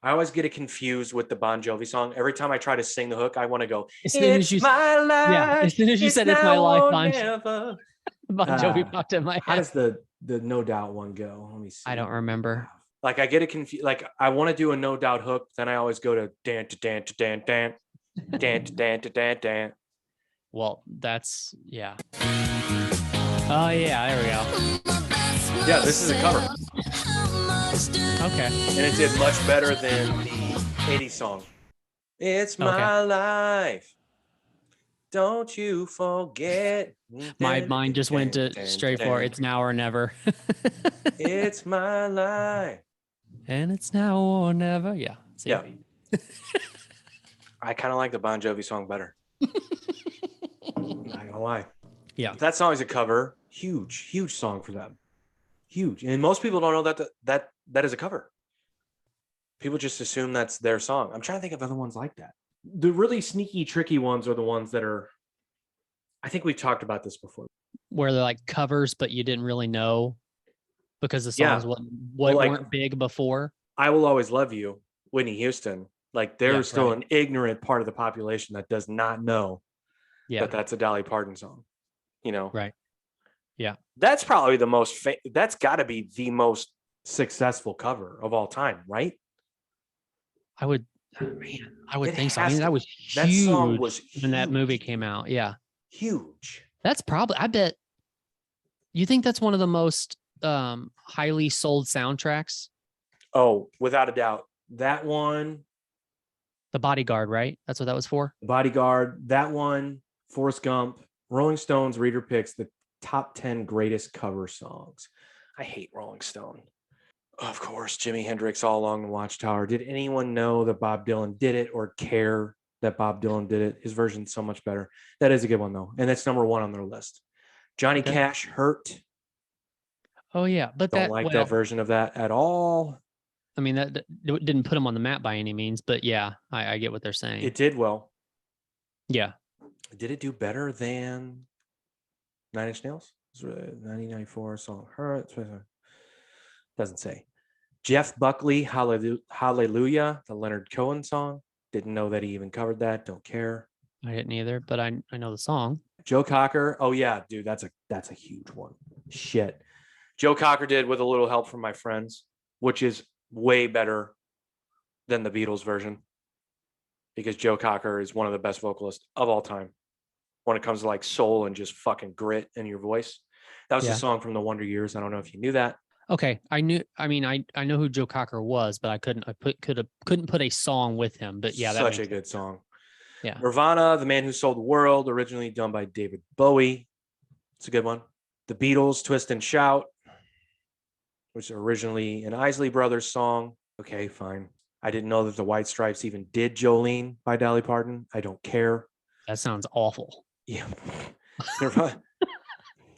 I always get it confused with the Bon Jovi song. Every time I try to sing the hook, I want to go. As soon as you- my life. Yeah, as soon as you said it's my now life, or Bon never. Bon Jovi Ah, popped in my How head. does the No Doubt one go? Let me see. I don't remember. Like I get it confused. Like I want to do a No Doubt hook, then I always go to dan to dan to dan dan dan to dan to dan dan. Well, that's yeah. Oh yeah, there we go. Yeah, this is a cover, Okay. and it did much better than the '80s song. It's my life. Don't you forget. My mind just went to straight for it's now or never. It's my life. And it's now or never. Yeah. See? Yeah. I kind of like the Bon Jovi song better. Not gonna lie. Yeah. That song is a cover. Huge song for them. Huge. And most people don't know that is a cover. People just assume that's their song. I'm trying to think of other ones like that. The really sneaky, tricky ones are the ones that are. I think we've talked about this before. Where they're like covers, but you didn't really know because the Yeah. songs Well, like- weren't big before. I Will Always Love You, Whitney Houston. Like there's Yeah, still right. an ignorant part of the population that does not know Yeah. that that's a Dolly Parton song. Right. Yeah. That's probably the most. That's got to be the most successful cover of all time, right? I would It think so. I has mean, to- that was That huge song was when that movie huge. came out. Yeah. Huge. That's probably, I bet, you think that's one of the most highly sold soundtracks? Oh, without a doubt. That one, The Bodyguard, right? That's what that was for? Bodyguard, that one, Forrest Gump, Rolling Stones reader picks the top 10 greatest cover songs. I hate Rolling Stone. Of course, Jimi Hendrix All Along the Watchtower. Did anyone know that Bob Dylan did it or care that Bob Dylan did it? His version's so much better. That is a good one, though. And that's number one on their list. Johnny Okay. Cash, Hurt. Oh, yeah. But Don't that, like well, that version of that at all. I mean, that didn't put them on the map by any means, but yeah, I get what they're saying. It did well. Yeah. Did it do better than Nine Inch Nails? 1994 song. Her doesn't say. Jeff Buckley, Hallelujah, the Leonard Cohen song. Didn't know that he even covered that. Don't care. I didn't either, but I know the song. Joe Cocker. Oh yeah, dude, that's a huge one. Shit. Joe Cocker did With a Little Help from My Friends, which is way better than the Beatles version, because Joe Cocker is one of the best vocalists of all time when it comes to like soul and just fucking grit in your voice. That was Yeah. a song from the Wonder Years. I don't know if you knew that. Okay, I know who Joe Cocker was, but I couldn't put a song with him. But yeah, that such a makes good sense. song. Yeah. Nirvana, The Man Who Sold the World, originally done by David Bowie. It's a good one. The Beatles, Twist and Shout, which is originally an Isley Brothers song. Okay, fine. I didn't know that the White Stripes even did Jolene by Dolly Parton. I don't care. That sounds awful. Yeah. Nirvana.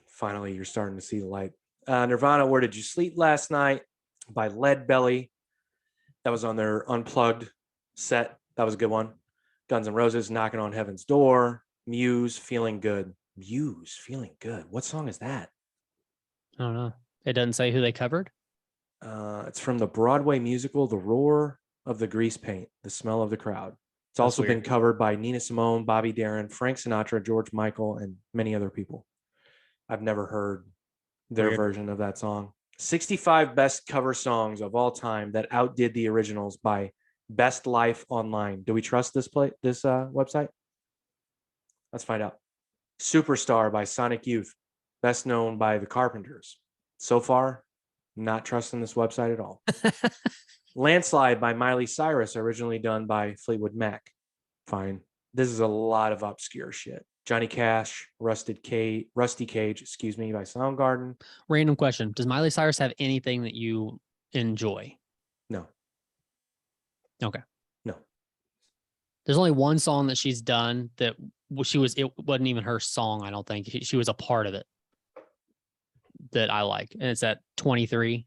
Finally, you're starting to see the light. Nirvana, Where Did You Sleep Last Night by Lead Belly. That was on their Unplugged set. That was a good one. Guns N' Roses, Knocking on Heaven's Door. Muse, Feeling Good. Muse, Feeling Good. What song is that? I don't know. It doesn't say who they covered. It's from the Broadway musical The Roar of the Grease Paint, The Smell of the Crowd. It's That's also been weird. covered by Nina Simone, Bobby Darin, Frank Sinatra, George Michael, and many other people. I've never heard their Weird. version of that song. 65 best cover songs of all time that outdid the originals by Best Life Online. Do we trust this website? Let's find out. Superstar by Sonic Youth, best known by the Carpenters. So far, not trusting this website at all. Landslide by Miley Cyrus, originally done by Fleetwood Mac. Fine. This is a lot of obscure shit. Johnny Cash, Rusty Cage, by Soundgarden. Random question: does Miley Cyrus have anything that you enjoy? No. Okay. No. There's only one song that she's done that it wasn't even her song. I don't think she was a part of it that I like, and it's at 23.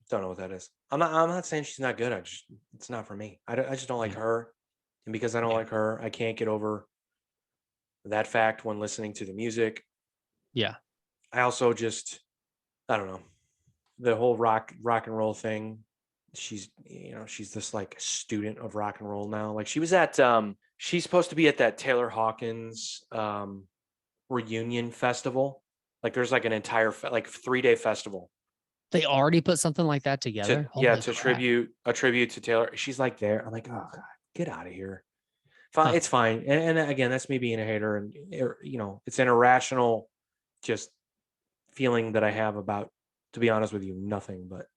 Don't know what that is. I'm not saying she's not good. It's not for me. I just don't like Yeah. her, and because I don't Yeah. like her, I can't get over that fact when listening to the music. Yeah. I also just, I don't know, the whole rock and roll thing. She's this like student of rock and roll now. Like she was at she's supposed to be at that Taylor Hawkins reunion festival. Like there's like an entire 3-day festival. They already put something like that together. To Holy crap. a tribute to Taylor. She's like there. I'm like, oh God, get out of here. Fine, Huh. It's fine. And again, that's me being a hater, and it's an irrational just feeling that I have about, to be honest with you, nothing but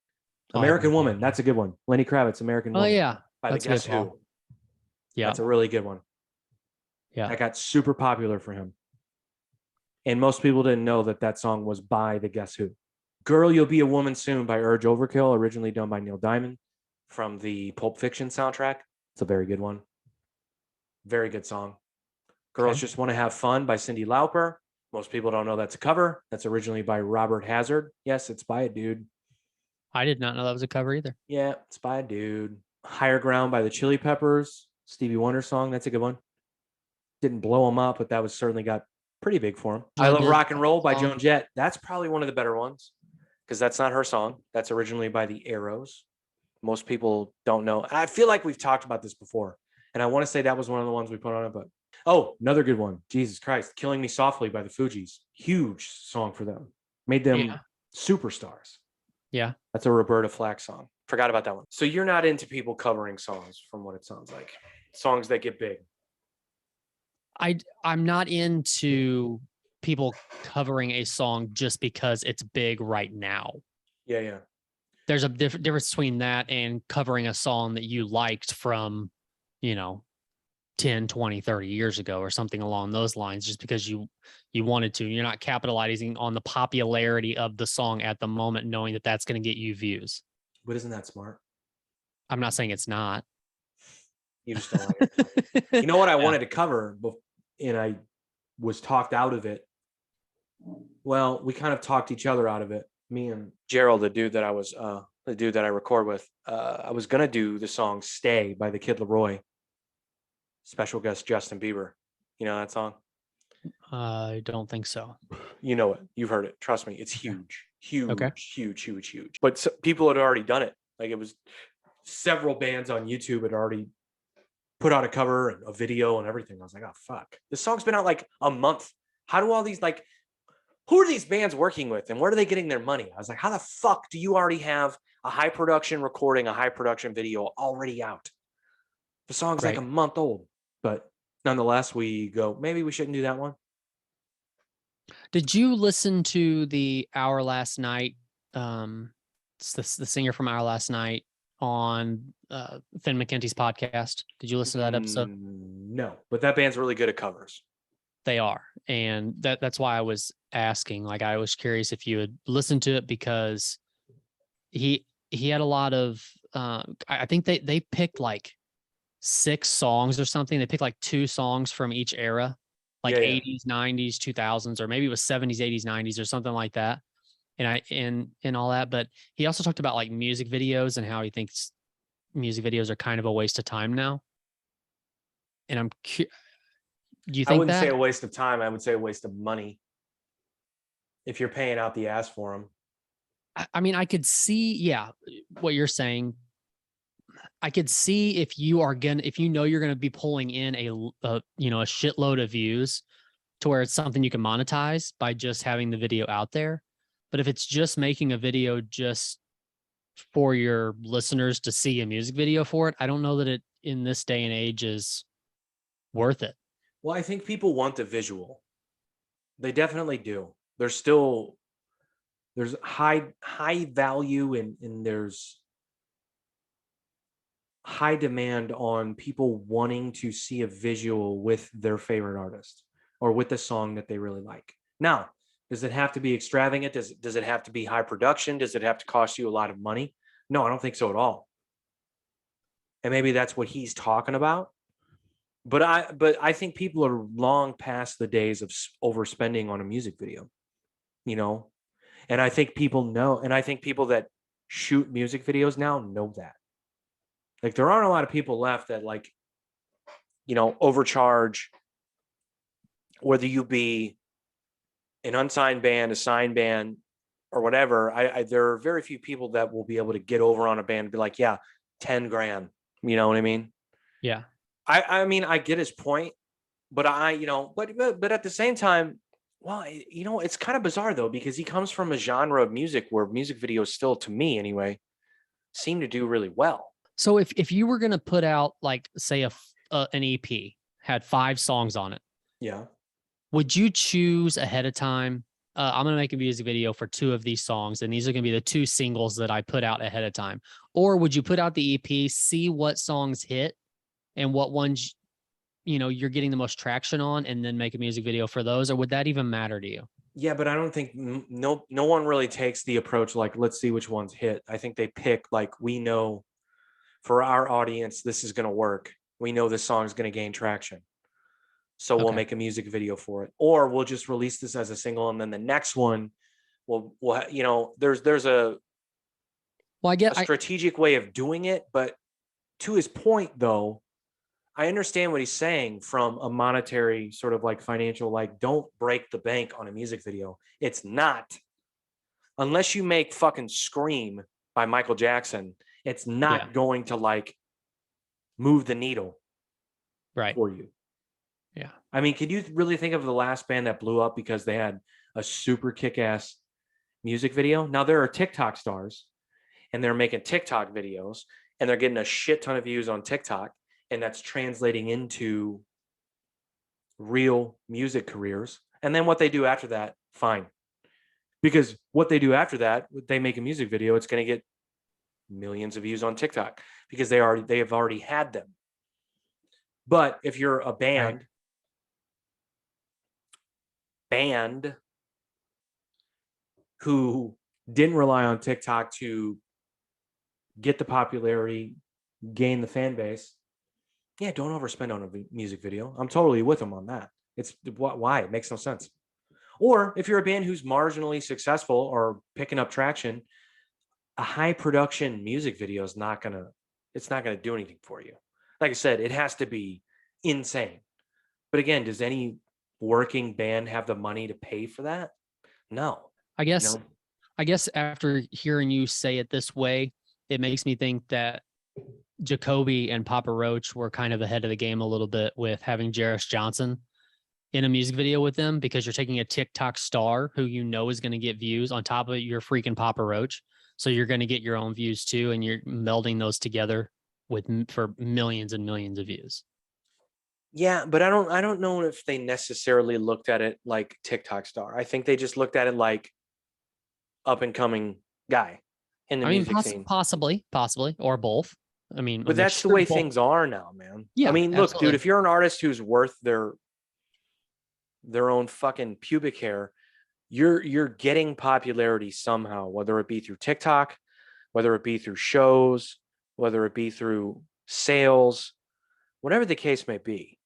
Oh, American Woman. That's a good one. Lenny Kravitz, American Oh Woman. yeah. By the That's a good Guess Who. call. Yeah. That's a really good one. Yeah. That got super popular for him. And most people didn't know that song was by the Guess Who. Girl, You'll Be a Woman Soon by Urge Overkill, originally done by Neil Diamond from the Pulp Fiction soundtrack. It's a very good one. Very good song. Girls Okay. Just Want to Have Fun by Cyndi Lauper. Most people don't know that's a cover. That's originally by Robert Hazard. Yes, it's by a dude. I did not know that was a cover either. Yeah, it's by a dude. Higher Ground by the Chili Peppers. Stevie Wonder song. That's a good one. Didn't blow him up, but that was certainly got pretty big for him. I Love Rock and Roll by Joan Jett. That's probably one of the better ones because that's not her song. That's originally by the Arrows. Most people don't know. I feel like we've talked about this before, and I want to say that was one of the ones we put on it, but another good one. Jesus Christ. Killing Me Softly by the Fugees. Huge song for them. Made them Yeah. superstars. Yeah. That's a Roberta Flack song. Forgot about that one. So you're not into people covering songs from what it sounds like. Songs that get big. I'm not into people covering a song just because it's big right now. Yeah. There's a difference between that and covering a song that you liked from, 10, 20, 30 years ago or something along those lines, just because you wanted to. You're not capitalizing on the popularity of the song at the moment, knowing that that's going to get you views. But isn't that smart? I'm not saying it's not. You just don't like it. You know what I wanted to cover, and I was talked out of it. Well, we kind of talked each other out of it. Me and Gerald, the dude that I was the dude that I record with, I was gonna do the song "Stay" by the Kid Laroi. Special guest Justin Bieber. You know that song? I don't think so. You know it. You've heard it. Trust me, it's Okay. huge, huge, Okay. huge, huge, huge. But people had already done it. Like it was several bands on YouTube had already put out a cover and a video and everything. I was like, oh fuck, this song's been out like a month. How do all these like? Who are these bands working with, and where are they getting their money? I was like, how the fuck do you already have a high production recording, a high production video already out? The song's like Right. a month old, but nonetheless, we go, maybe we shouldn't do that one. Did you listen to the Our Last Night? It's the singer from Our Last Night on Finn McKenty's podcast. Did you listen to that episode? No, but that band's really good at covers. They are, and that's why I was asking. Like, I was curious if you had listened to it because he had a lot of. I think they picked like 6 songs or something. They picked like 2 songs from each era, like Yeah, yeah. 80s, 90s, 2000s, or maybe it was 70s, 80s, 90s, or something like that. And all that. But he also talked about like music videos and how he thinks music videos are kind of a waste of time now. And do you I think wouldn't say that? a waste of time. I would say a waste of money. If you're paying out the ass for them. I mean, I could see, yeah, what you're saying. I could see if you know you're gonna be pulling in a shitload of views to where it's something you can monetize by just having the video out there. But if it's just making a video just for your listeners to see a music video for it, I don't know that it in this day and age is worth it. Well, I think people want the visual. They definitely do. There's high value and there's high demand on people wanting to see a visual with their favorite artist or with the song that they really like. Now, does it have to be extravagant? Does it have to be high production? Does it have to cost you a lot of money? No, I don't think so at all. And maybe that's what he's talking about. But I think people are long past the days of overspending on a music video, you know? And I think people know, and I think people that shoot music videos now know that. Like there aren't a lot of people left that like, overcharge, whether you be an unsigned band, a signed band, or whatever. There are very few people that will be able to get over on a band and be like, yeah, 10 grand. You know what I mean? Yeah. I mean, I get his point, but but at the same time, well, it's kind of bizarre though, because he comes from a genre of music where music videos still, to me anyway, seem to do really well. So if you were gonna put out like say an EP had 5 songs on it, Yeah. would you choose ahead of time? I'm gonna make a music video for 2 of these songs, and these are gonna be the 2 singles that I put out ahead of time. Or would you put out the EP, see what songs hit, and what ones you're getting the most traction on, and then make a music video for those? Or would that even matter to you? Yeah, but I don't think no one really takes the approach like, let's see which ones hit. I think they pick like, we know for our audience this is going to work. We know this song is going to gain traction. So we'll Okay. make a music video for it, or we'll just release this as a single, and then the next one there's a Well, I get strategic way of doing it. But to his point though, I understand what he's saying from a monetary sort of like financial, like, don't break the bank on a music video. It's not, unless you make fucking Scream by Michael Jackson, it's not going to like move the needle right. for you. Yeah. I mean, can you really think of the last band that blew up because they had a super kick-ass music video? Now there are TikTok stars and they're making TikTok videos and they're getting a shit ton of views on TikTok, and that's translating into real music careers. And then what they do after that, fine. Because what they do after that, they make a music video, it's going to get millions of views on TikTok because they have already had them. But if you're a band who didn't rely on TikTok to get the popularity, gain the fan base, yeah, don't overspend on a music video. I'm totally with them on that. It's why it makes no sense. Or if you're a band who's marginally successful or picking up traction, a high production music video is it's not gonna do anything for you. Like I said, it has to be insane. But again, does any working band have the money to pay for that? No. I You guess know? I guess after hearing you say it this way, it makes me think that Jacoby and Papa Roach were kind of ahead of the game a little bit with having Jarris Johnson in a music video with them, because you're taking a TikTok star who you know is going to get views on top of your freaking Papa Roach. So you're going to get your own views too, and you're melding those together for millions and millions of views. Yeah, but I don't know if they necessarily looked at it like TikTok star. I think they just looked at it like up and coming guy in the I mean, music scene. possibly, or both. I mean, But that's the way things are now, man. Yeah, I mean, look, absolutely. dude, if you're an artist who's worth their own fucking pubic hair, you're getting popularity somehow, whether it be through TikTok, whether it be through shows, whether it be through sales, whatever the case may be.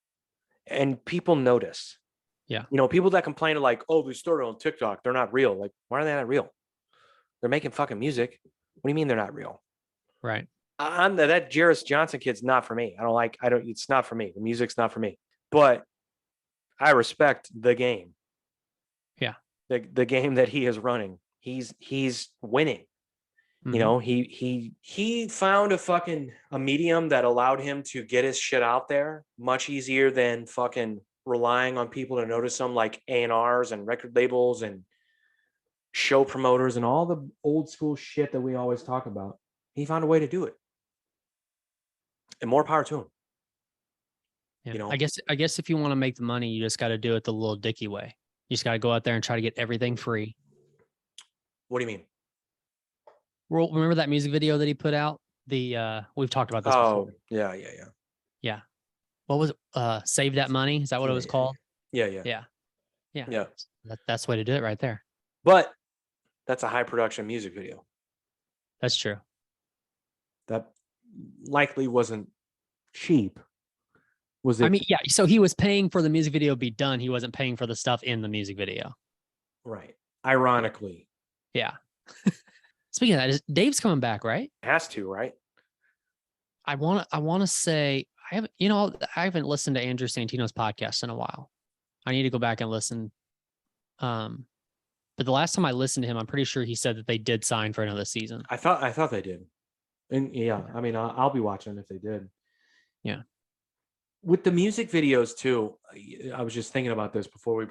And people notice. Yeah. You know, people that complain are like, oh, they started on TikTok, they're not real. Like, why are they not real? They're making fucking music. What do you mean they're not real? Right. That Jarris Johnson kid's not for me. It's not for me. The music's not for me. But I respect the game. Yeah. The game that he is running. He's winning. Mhm. You know, he found a medium that allowed him to get his shit out there much easier than fucking relying on people to notice him, like A&Rs and record labels and show promoters and all the old school shit that we always talk about. He found a way to do it. And more power to him. Yeah. You know, I guess if you want to make the money, you just got to do it the Lil Dicky way. You just got to go out there and try to get everything free. what do you mean? Well, remember that music video that he put out? We've talked about this Oh, before. yeah. What was it? Save That Money? Is that what it was called? Yeah. Yeah. That's the way to do it right there. But that's a high production music video. That's true. That likely wasn't cheap. Was it? I mean, yeah. So he was paying for the music video to be done. He wasn't paying for the stuff in the music video. Right. Ironically. Yeah. Speaking of that, Dave's coming back, right? Has to, right? I want to say I haven't listened to Andrew Santino's podcast in a while. I need to go back and listen. But the last time I listened to him, I'm pretty sure he said that they did sign for another season. I thought they did. And yeah, I mean, I'll be watching if they did. Yeah. With the music videos too, I was just thinking about this before you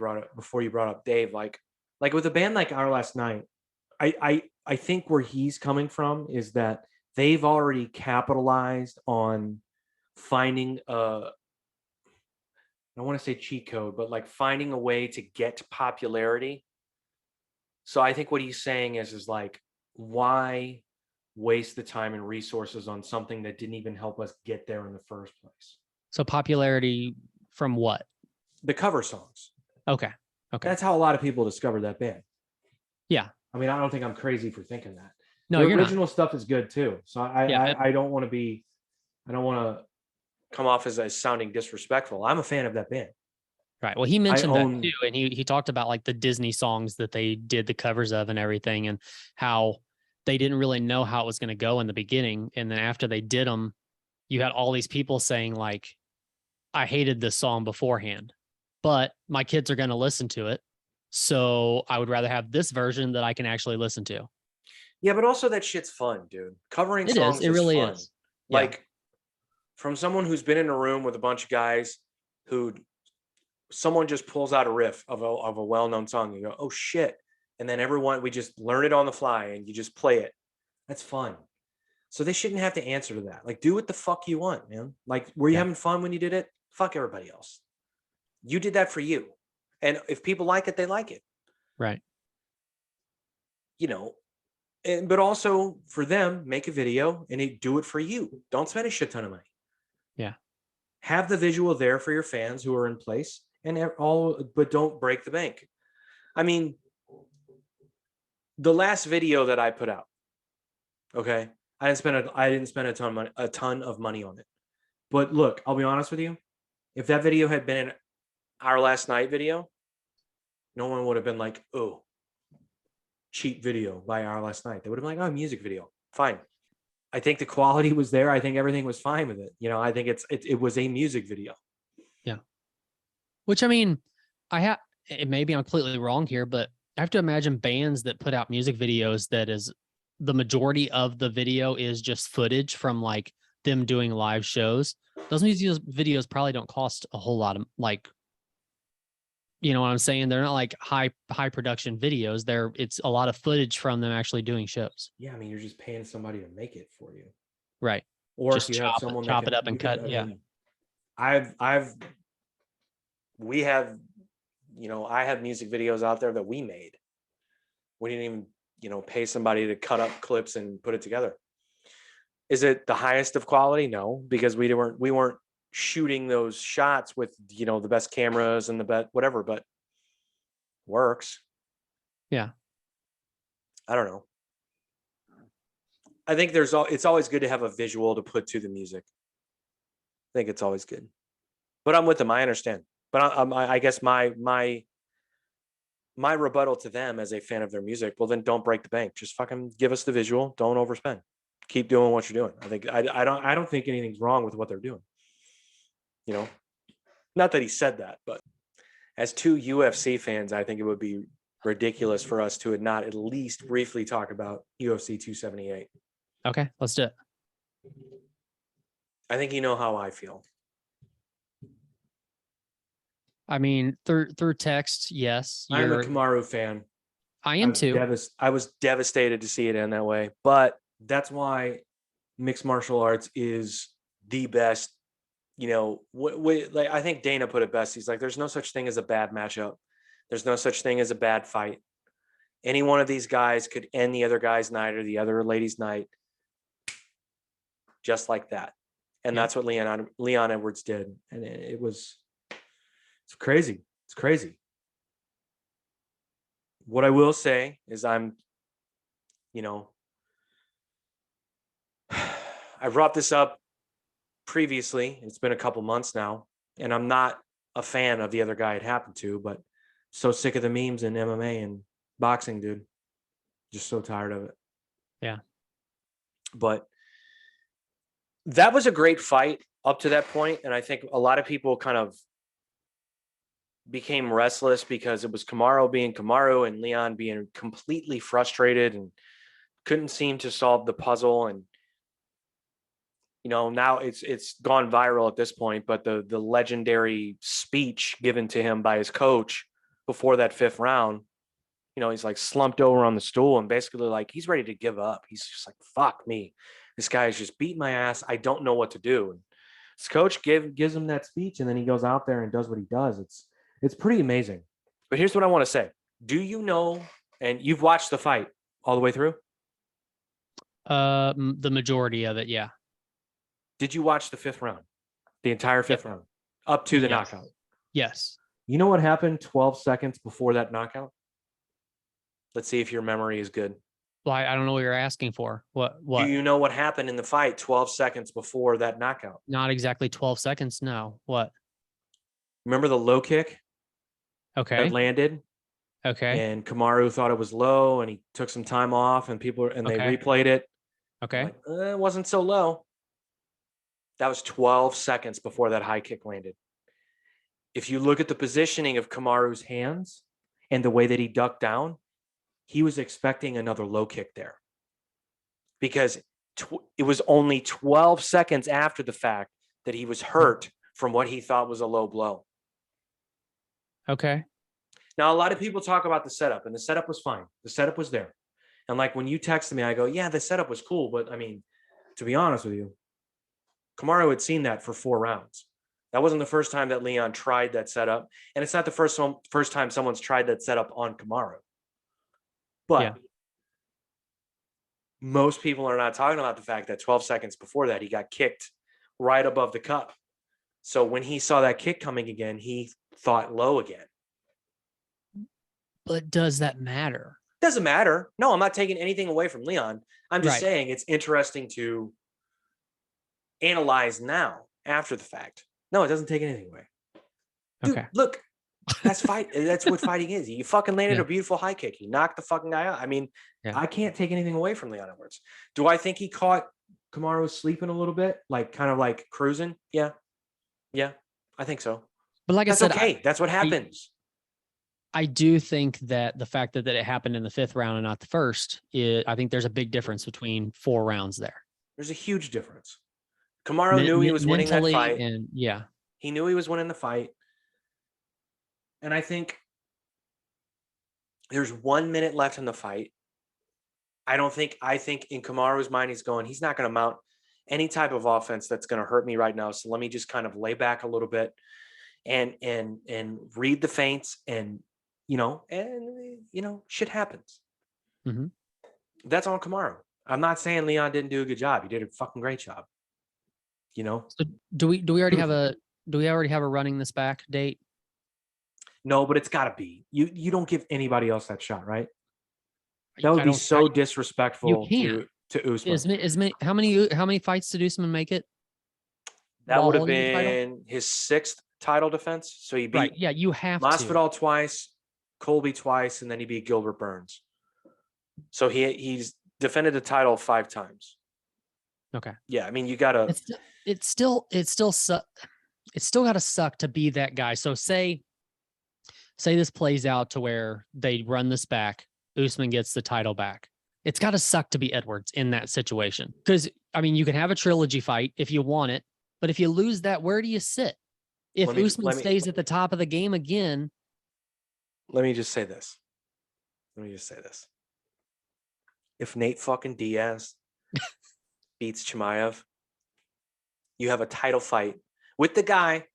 brought up Dave. Like with a band like Our Last Night, I think where he's coming from is that they've already capitalized on finding I don't want to say cheat code, but like finding a way to get popularity. So I think what he's saying is like, why waste the time and resources on something that didn't even help us get there in the first place? So popularity from what? The cover songs. Okay. That's how a lot of people discovered that band. Yeah. I mean, I don't think I'm crazy for thinking that. No, the you're original stuff is good too. So I don't want to come off as sounding disrespectful. I'm a fan of that band. Right. Well, he mentioned that too. And he talked about like the Disney songs that they did the covers of and everything, and how they didn't really know how it was going to go in the beginning. And then after they did them, you had all these people saying like, I hated this song beforehand, but my kids are going to listen to it. So I would rather have this version that I can actually listen to. Yeah, but also that shit's fun, dude. Covering songs It really fun. is. Like from someone who's been in a room with a bunch of guys who someone just pulls out a riff of a well-known song. You go, oh shit. And then we just learn it on the fly and you just play it. That's fun. So they shouldn't have to answer to that. Like, do what the fuck you want, man. Like, were you having fun when you did it? Fuck everybody else. You did that for you. And if people like it, they like it. Right. You know, but also for them, make a video and do it for you. Don't spend a shit ton of money. Yeah. Have the visual there for your fans who are in place but don't break the bank. I mean, the last video that I put out, okay, I didn't spend a ton of money on it. But look, I'll be honest with you. If that video had been Our Last Night video, no one would have been like, oh, cheap video by our last night. They would have been like, oh, music video. Fine. I think the quality was there. I think everything was fine with it. You know, I think it was a music video. Yeah. Which, I mean, maybe I'm completely wrong here, but I have to imagine bands that put out music videos that is the majority of the video is just footage from like them doing live shows. Those music videos probably don't cost a whole lot of like, you know what I'm saying? They're not like high production videos. It's a lot of footage from them actually doing shows. Yeah, I mean, you're just paying somebody to make it for you. Right. Or Just if you have someone that chop can, it up and you can- cut. I Yeah. mean, we have, you know, I have music videos out there that we made. We didn't even, you know, pay somebody to cut up clips and put it together. Is it the highest of quality? No, because we weren't shooting those shots with, you know, the best cameras and the best whatever, but works. Yeah. I don't know. I think it's always good to have a visual to put to the music. I think it's always good. But I'm with them. I understand. But I guess my rebuttal to them as a fan of their music, well, then don't break the bank. Just fucking give us the visual. Don't overspend. Keep doing what you're doing. I think I don't think anything's wrong with what they're doing. You know, not that he said that, but as two UFC fans, I think it would be ridiculous for us to not at least briefly talk about UFC 278. Okay, let's do it. I think you know how I feel. I mean, through text, yes. I'm a Kamaru fan. I am too. I was devastated to see it end that way, but that's why mixed martial arts is the best. You know, like I think Dana put it best. He's like, there's no such thing as a bad matchup. There's no such thing as a bad fight. Any one of these guys could end the other guy's night or the other lady's night just like that. And that's what Leon Edwards did. And it's crazy. It's crazy. What I will say is I brought this up previously. It's been a couple months now, and I'm not a fan of the other guy it happened to, but so sick of the memes in MMA and boxing, dude. Just so tired of it. Yeah. But that was a great fight up to that point, and I think a lot of people kind of became restless because it was Kamaru being Kamaru and Leon being completely frustrated and couldn't seem to solve the puzzle. And you know, now it's gone viral at this point, but the legendary speech given to him by his coach before that fifth round, you know, he's like slumped over on the stool and basically like he's ready to give up. He's just like, fuck me. This guy is just beating my ass. I don't know what to do. And his coach gives him that speech, and then he goes out there and does what he does. It's pretty amazing. But here's what I want to say. Do you know, and you've watched the fight all the way through? The majority of it, yeah. Did you watch the fifth round? The entire fifth round? Up to the knockout? Yes. You know what happened 12 seconds before that knockout? Let's see if your memory is good. Well, I don't know what you're asking for. What? Do you know what happened in the fight 12 seconds before that knockout? Not exactly 12 seconds. No. What? Remember the low kick Okay. that landed? Okay. And Kamaru thought it was low, and he took some time off, and they replayed it. Okay. Like, it wasn't so low. That was 12 seconds before that high kick landed. If you look at the positioning of Kamaru's hands and the way that he ducked down, he was expecting another low kick there, because it was only 12 seconds after the fact that he was hurt from what he thought was a low blow. Okay. Now, a lot of people talk about the setup, and the setup was fine. The setup was there. And like when you texted me, I go, yeah, the setup was cool. But I mean, to be honest with you, Kamaru had seen that for 4 rounds. That wasn't the first time that Leon tried that setup. And it's not the first time someone's tried that setup on Kamaru. But most people are not talking about the fact that 12 seconds before that, he got kicked right above the cup. So when he saw that kick coming again, he thought low again. But does that matter? Doesn't matter. No, I'm not taking anything away from Leon. I'm just saying it's interesting to analyze now after the fact. No, it doesn't take anything away. Dude, Okay. look, That's fight. That's what fighting is. You fucking landed Yeah. a beautiful high kick. He knocked the fucking guy out. I mean, Yeah. I can't take anything away from Leon Edwards. Do I think he caught Kamaru sleeping a little bit, like kind of like cruising? Yeah, I think so. But like That's I said, okay. That's what happens. I do think that the fact that it happened in the 5th round and not the first, I think there's a big difference between 4 rounds there. There's a huge difference. Kamaru knew he was winning that Mentally, fight. and yeah, He knew he was winning the fight. And I think there's 1 minute left in the fight. I think in Kamaru's mind, he's not going to mount any type of offense that's going to hurt me right now. So let me just kind of lay back a little bit and read the feints and shit happens. Mhm. That's on Kamaru. I'm not saying Leon didn't do a good job. He did a fucking great job. So do we already have a running this back date? No, but it's got to be. You don't give anybody else that shot, right? That I would be don't- so I- disrespectful can't. to Usman. How many fights did Usman make it? That while would have holding the title? been his 6th title defense. So he beat Right. Yeah, you have to. Masvidal twice, Colby twice, and then he beat Gilbert Burns. So he's defended the title 5 times. Okay. Yeah, I mean you gotta. It's still got to suck to be that guy. So say this plays out to where they run this back, Usman gets the title back. It's got to suck to be Edwards in that situation. Because I mean, you can have a trilogy fight if you want it, but if you lose that, where do you sit? If Usman stays at the top of the game again. Let me just say this. If Nate fucking Diaz beats Chimaev, you have a title fight with the guy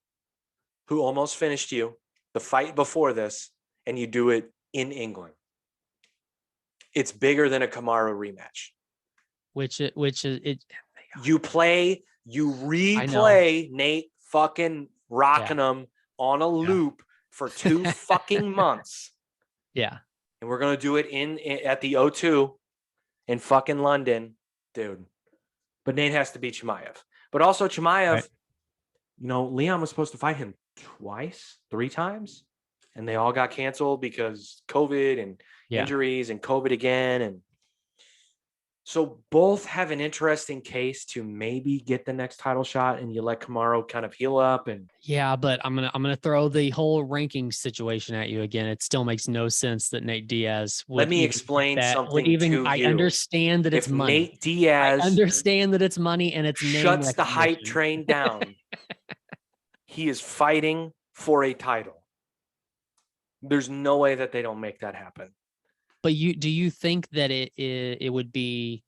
who almost finished you the fight before this, and you do it in England. It's bigger than a Kamaru rematch. Which is it. You replay Nate fucking rocking him on a loop for 2 fucking months. Yeah. And we're going to do it at the O2 in fucking London, dude. But Nate has to beat Chimaev. But also Chimaev, Right. Leon was supposed to fight him 3 times, and they all got canceled because COVID and injuries and COVID again. And so both have an interesting case to maybe get the next title shot, and you let Kamaru kind of heal up. And yeah, but I'm gonna throw the whole ranking situation at you again. It still makes no sense that Nate Diaz would. Let me even explain that, something would even, to I you. understand that it's If money. Nate Diaz I understand that it's money and it's name shuts the hype recognition. train down, he is fighting for a title. There's no way that they don't make that happen. But do you think that it would be,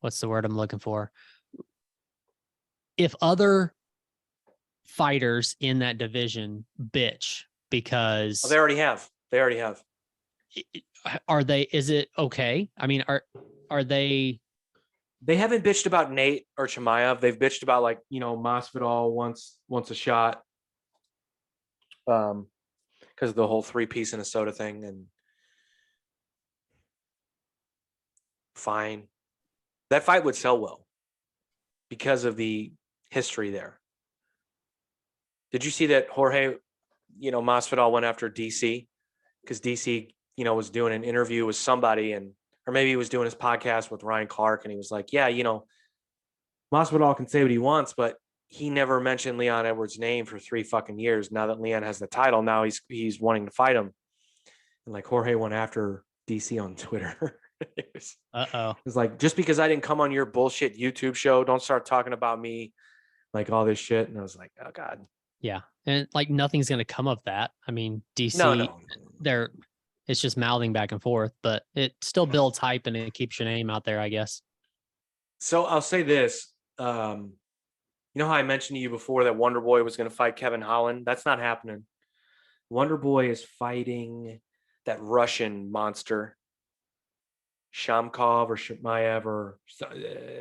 what's the word I'm looking for? If other fighters in that division bitch because They already have. is it okay? I mean, are they? They haven't bitched about Nate or Chimaev. They've bitched about Masvidal wants a shot. Because of the whole 3-piece in a soda thing, and fine. That fight would sell well because of the history there. Did you see that Jorge, Masvidal went after DC because DC, was doing an interview with somebody, or maybe he was doing his podcast with Ryan Clark, and he was like, yeah, Masvidal can say what he wants, but he never mentioned Leon Edwards' name for 3 fucking years. Now that Leon has the title, now he's wanting to fight him. And like Jorge went after DC on Twitter. It was like, just because I didn't come on your bullshit YouTube show, don't start talking about me, like all this shit. And I was like, oh God. Yeah. And like nothing's going to come of that. I mean, DC, No. it's just mouthing back and forth, but it still builds hype and it keeps your name out there, I guess. So I'll say this. You know how I mentioned to you before that Wonder Boy was going to fight Kevin Holland? That's not happening. Wonder Boy is fighting that Russian monster, Shamkov or Shemaev or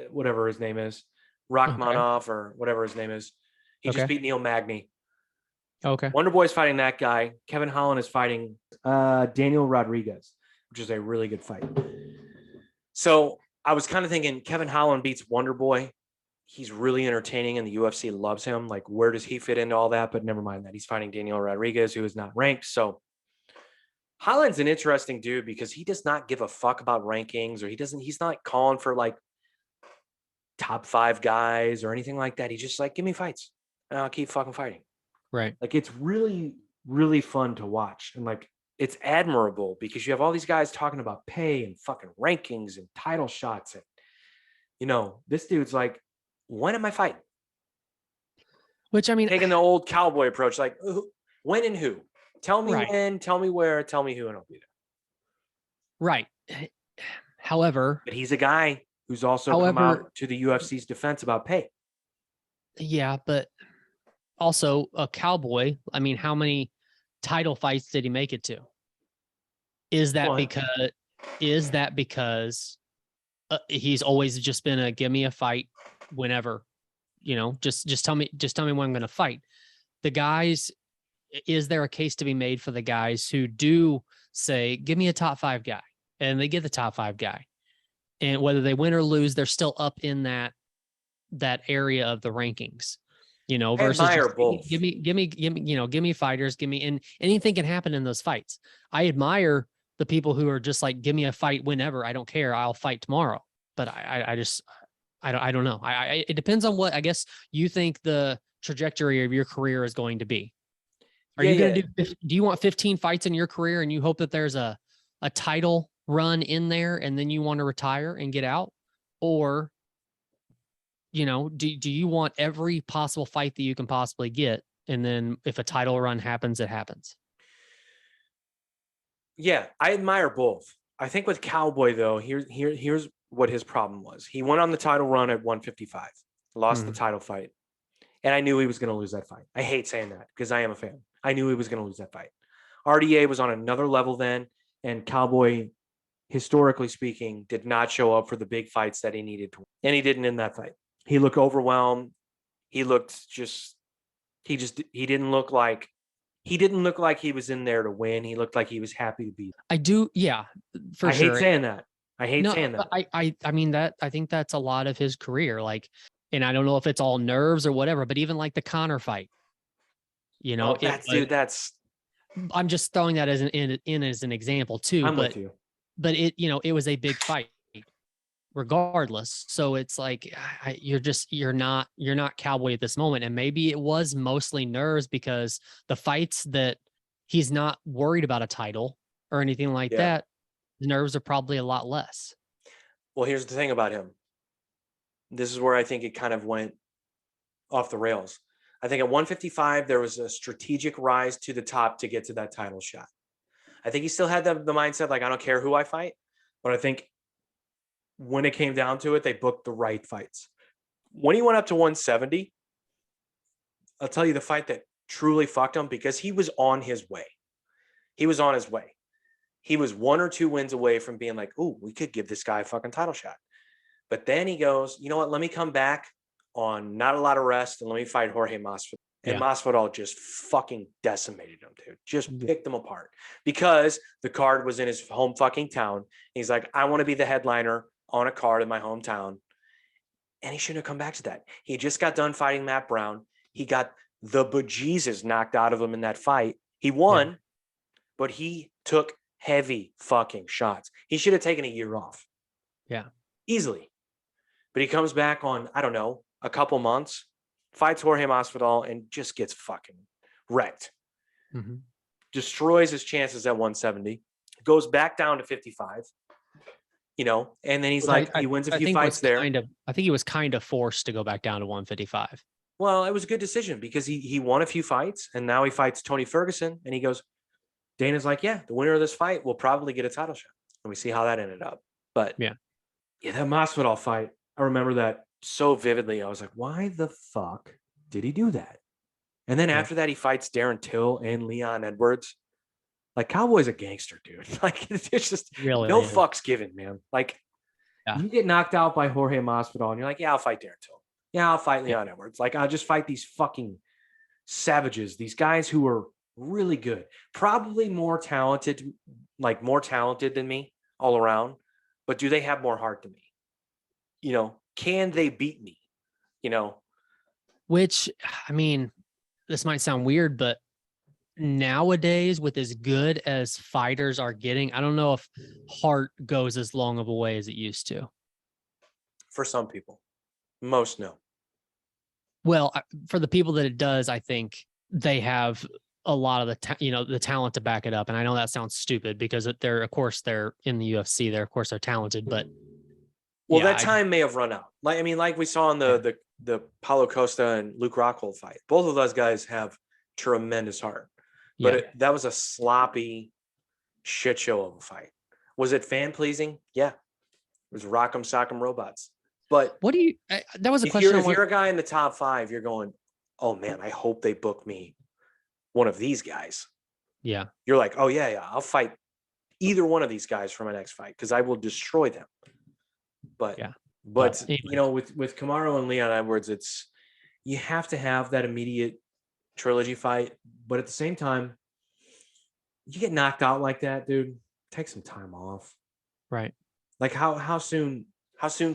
whatever his name is, Rachmanov or whatever his name is. He just beat Neil Magny. Okay. Wonder Boy is fighting that guy. Kevin Holland is fighting Daniel Rodriguez, which is a really good fight. So I was kind of thinking Kevin Holland beats Wonder Boy. he's really entertaining and the UFC loves him. Like, where does he fit into all that? But never mind that. He's fighting Daniel Rodriguez, who is not ranked. So Holland's an interesting dude because he does not give a fuck about rankings, or he's not calling for like top 5 guys or anything like that. He's just like, give me fights and I'll keep fucking fighting. Right. Like, it's really, really fun to watch. And like, it's admirable because you have all these guys talking about pay and fucking rankings and title shots. And, you know, this dude's like, when am I fighting? Which, I mean, Taking the old cowboy approach, like, when and who? Tell me Right. when, tell me where, tell me who, and I'll be there. right. However, But he's a guy who's also come However- out to the UFC's defense about pay. yeah, but also a cowboy. I mean, how many title fights did he make it to? Is that One. because he's always just been a give me a fight whenever, you know, just tell me when I'm going to fight. The guys, is there a case to be made for the guys who do say, give me a top 5 guy, and they get the top 5 guy, and whether they win or lose, they're still up in that area of the rankings, you know, versus admire just, both. give me, you know, give me fighters, and anything can happen in those fights. I admire the people who are just like, give me a fight whenever, I don't care, I'll fight tomorrow. But I don't know. It depends on what, I guess, you think the trajectory of your career is going to be. Are you going to do you want 15 fights in your career and you hope that there's a title run in there and then you want to retire and get out? Or, you know, do you want every possible fight that you can possibly get? And then if a title run happens, it happens. Yeah, I admire both. I think with Cowboy, though, here's what his problem was. He went on the title run at 155, lost the title fight, and I knew he was going to lose that fight. I hate saying that because I am a fan. I knew he was going to lose that fight. RDA was on another level then, and Cowboy, historically speaking, did not show up for the big fights that he needed to win, and he didn't in that fight. He looked overwhelmed. He didn't look like he was in there to win. He looked like he was happy to be. I do, yeah, for I sure. hate saying that. I mean that, I think that's a lot of his career. Like, and I don't know if it's all nerves or whatever, but even like the Conor fight, you know, I'm just throwing that as an example too. I'm but with you. But it was a big fight regardless. So it's like, you're not Cowboy at this moment. And maybe it was mostly nerves because the fights that he's not worried about a title or anything like that, the nerves are probably a lot less. Well, here's the thing about him. This is where I think it kind of went off the rails. I think at 155, there was a strategic rise to the top to get to that title shot. I think he still had the mindset, like, I don't care who I fight. But I think when it came down to it, they booked the right fights. When he went up to 170, I'll tell you the fight that truly fucked him, because he was on his way. He was on his way. He was 1 or 2 wins away from being like, "Ooh, we could give this guy a fucking title shot." But then he goes, you know what? Let me come back on not a lot of rest and let me fight Jorge Masvidal. And Masvidal just fucking decimated him, dude. Just picked him apart because the card was in his home fucking town. He's like, I want to be the headliner on a card in my hometown. And he shouldn't have come back to that. He just got done fighting Matt Brown. He got the bejesus knocked out of him in that fight. He won, but he took heavy fucking shots. He should have taken a year off. Yeah. Easily. But he comes back on, I don't know, a couple months, fights Jorge Masvidal, and just gets fucking wrecked. Mm-hmm. Destroys his chances at 170. Goes back down to 55. And then he's he wins a few fights there. I think he was kind of forced to go back down to 155. Well, it was a good decision because he won a few fights, and now he fights Tony Ferguson, and he goes, Dana's like, yeah, the winner of this fight will probably get a title shot. And we see how that ended up. But yeah, that Masvidal fight, I remember that so vividly. I was like, why the fuck did he do that? And then after that, he fights Darren Till and Leon Edwards. Like, Cowboy's a gangster, dude. Like, it's just really no fucks given, man. Like, you get knocked out by Jorge Masvidal, and you're like, yeah, I'll fight Darren Till. Yeah, I'll fight Leon Edwards. Like, I'll just fight these fucking savages, these guys who are really good, probably more talented than me all around. But do they have more heart than me? Can they beat me? you know, Which, I mean, this might sound weird, but nowadays, with as good as fighters are getting, I don't know if heart goes as long of a way as it used to. for some people, most no. Well, for the people that it does, I think they have a lot of the talent to back it up. And I know that sounds stupid because of course, they're in the UFC. Of course, they're talented, but Well, yeah, that time may have run out. Like we saw in the Paulo Costa and Luke Rockhold fight. Both of those guys have tremendous heart, but that was a sloppy shit show of a fight. Was it fan pleasing? Yeah, it was rock'em sock'em robots. But what do you? That was a if question. you're a guy in the top 5, you're going, oh man, I hope they book me one of these guys. Yeah, You're like, oh yeah, I'll fight either one of these guys for my next fight because I will destroy them. But Yeah. but anyway. you know, with Kamaru and Leon Edwards, it's you have to have that immediate trilogy fight. But at the same time, you get knocked out like that, dude. Take some time off. Right. Like how soon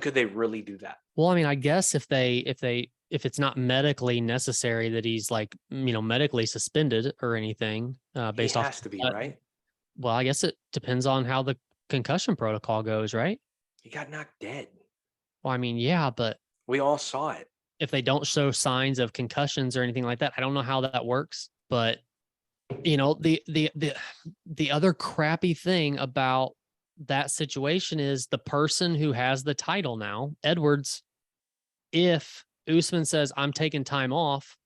could they really do that? Well, I mean, I guess if it's not medically necessary that he's like, medically suspended or anything, based He off. has to be, right? Well, I guess it depends on how the concussion protocol goes, right? He got knocked dead. Well, I mean, yeah, but We all saw it. if they don't show signs of concussions or anything like that, I don't know how that works. But the other crappy thing about that situation is the person who has the title now, Edwards. If Usman says I'm taking time off,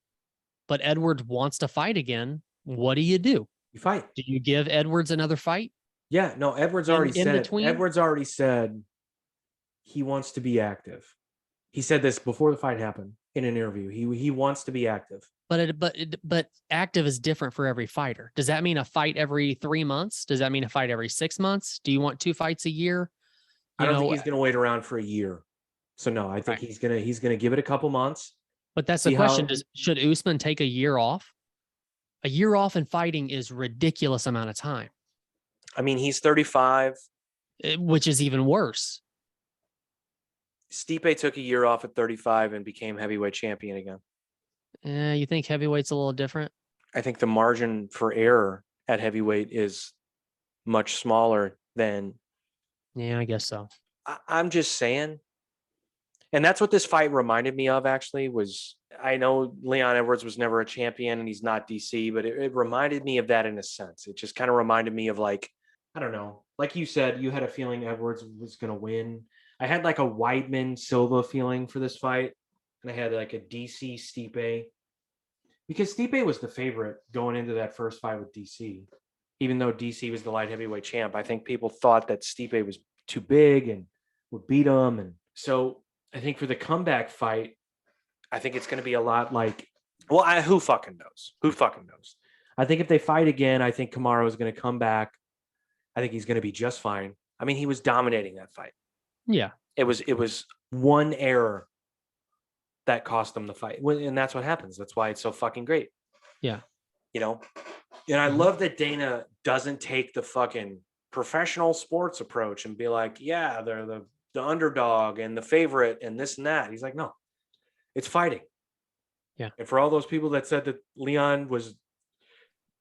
but Edwards wants to fight again, what do? You fight. Do you give Edwards another fight? Yeah, no, Edwards already said he wants to be active. He said this before the fight happened in an interview. He wants to be active. But active is different for every fighter. Does that mean a fight every 3 months? Does that mean a fight every 6 months? Do you want 2 fights a year? I don't think he's going to wait around for a year. So no, I think he's gonna give it a couple months. But that's the question: should Usman take a year off? A year off in fighting is ridiculous amount of time. I mean, he's 35, which is even worse. Stipe took a year off at 35 and became heavyweight champion again. You think heavyweight's a little different? I think the margin for error at heavyweight is much smaller than. Yeah, I guess so. I'm just saying. And that's what this fight reminded me of, actually, was I know Leon Edwards was never a champion and he's not DC, but it reminded me of that in a sense. It just kind of reminded me of, like, I don't know, like you said, you had a feeling Edwards was going to win. I had like a Weidman Silva feeling for this fight. And I had like a DC Stipe, because Stipe was the favorite going into that first fight with DC. Even though DC was the light heavyweight champ, I think people thought that Stipe was too big and would beat him. And so I think for the comeback fight, I think it's going to be a lot like, well, who fucking knows? Who fucking knows? I think if they fight again, I think Kamaru is going to come back. I think he's going to be just fine. I mean, he was dominating that fight. Yeah. It was one error that cost them the fight. And that's what happens. That's why it's so fucking great. Yeah. And I love that Dana doesn't take the fucking professional sports approach and be like, yeah, they're the underdog and the favorite and this and that. He's like, no, it's fighting. Yeah. And for all those people that said that Leon was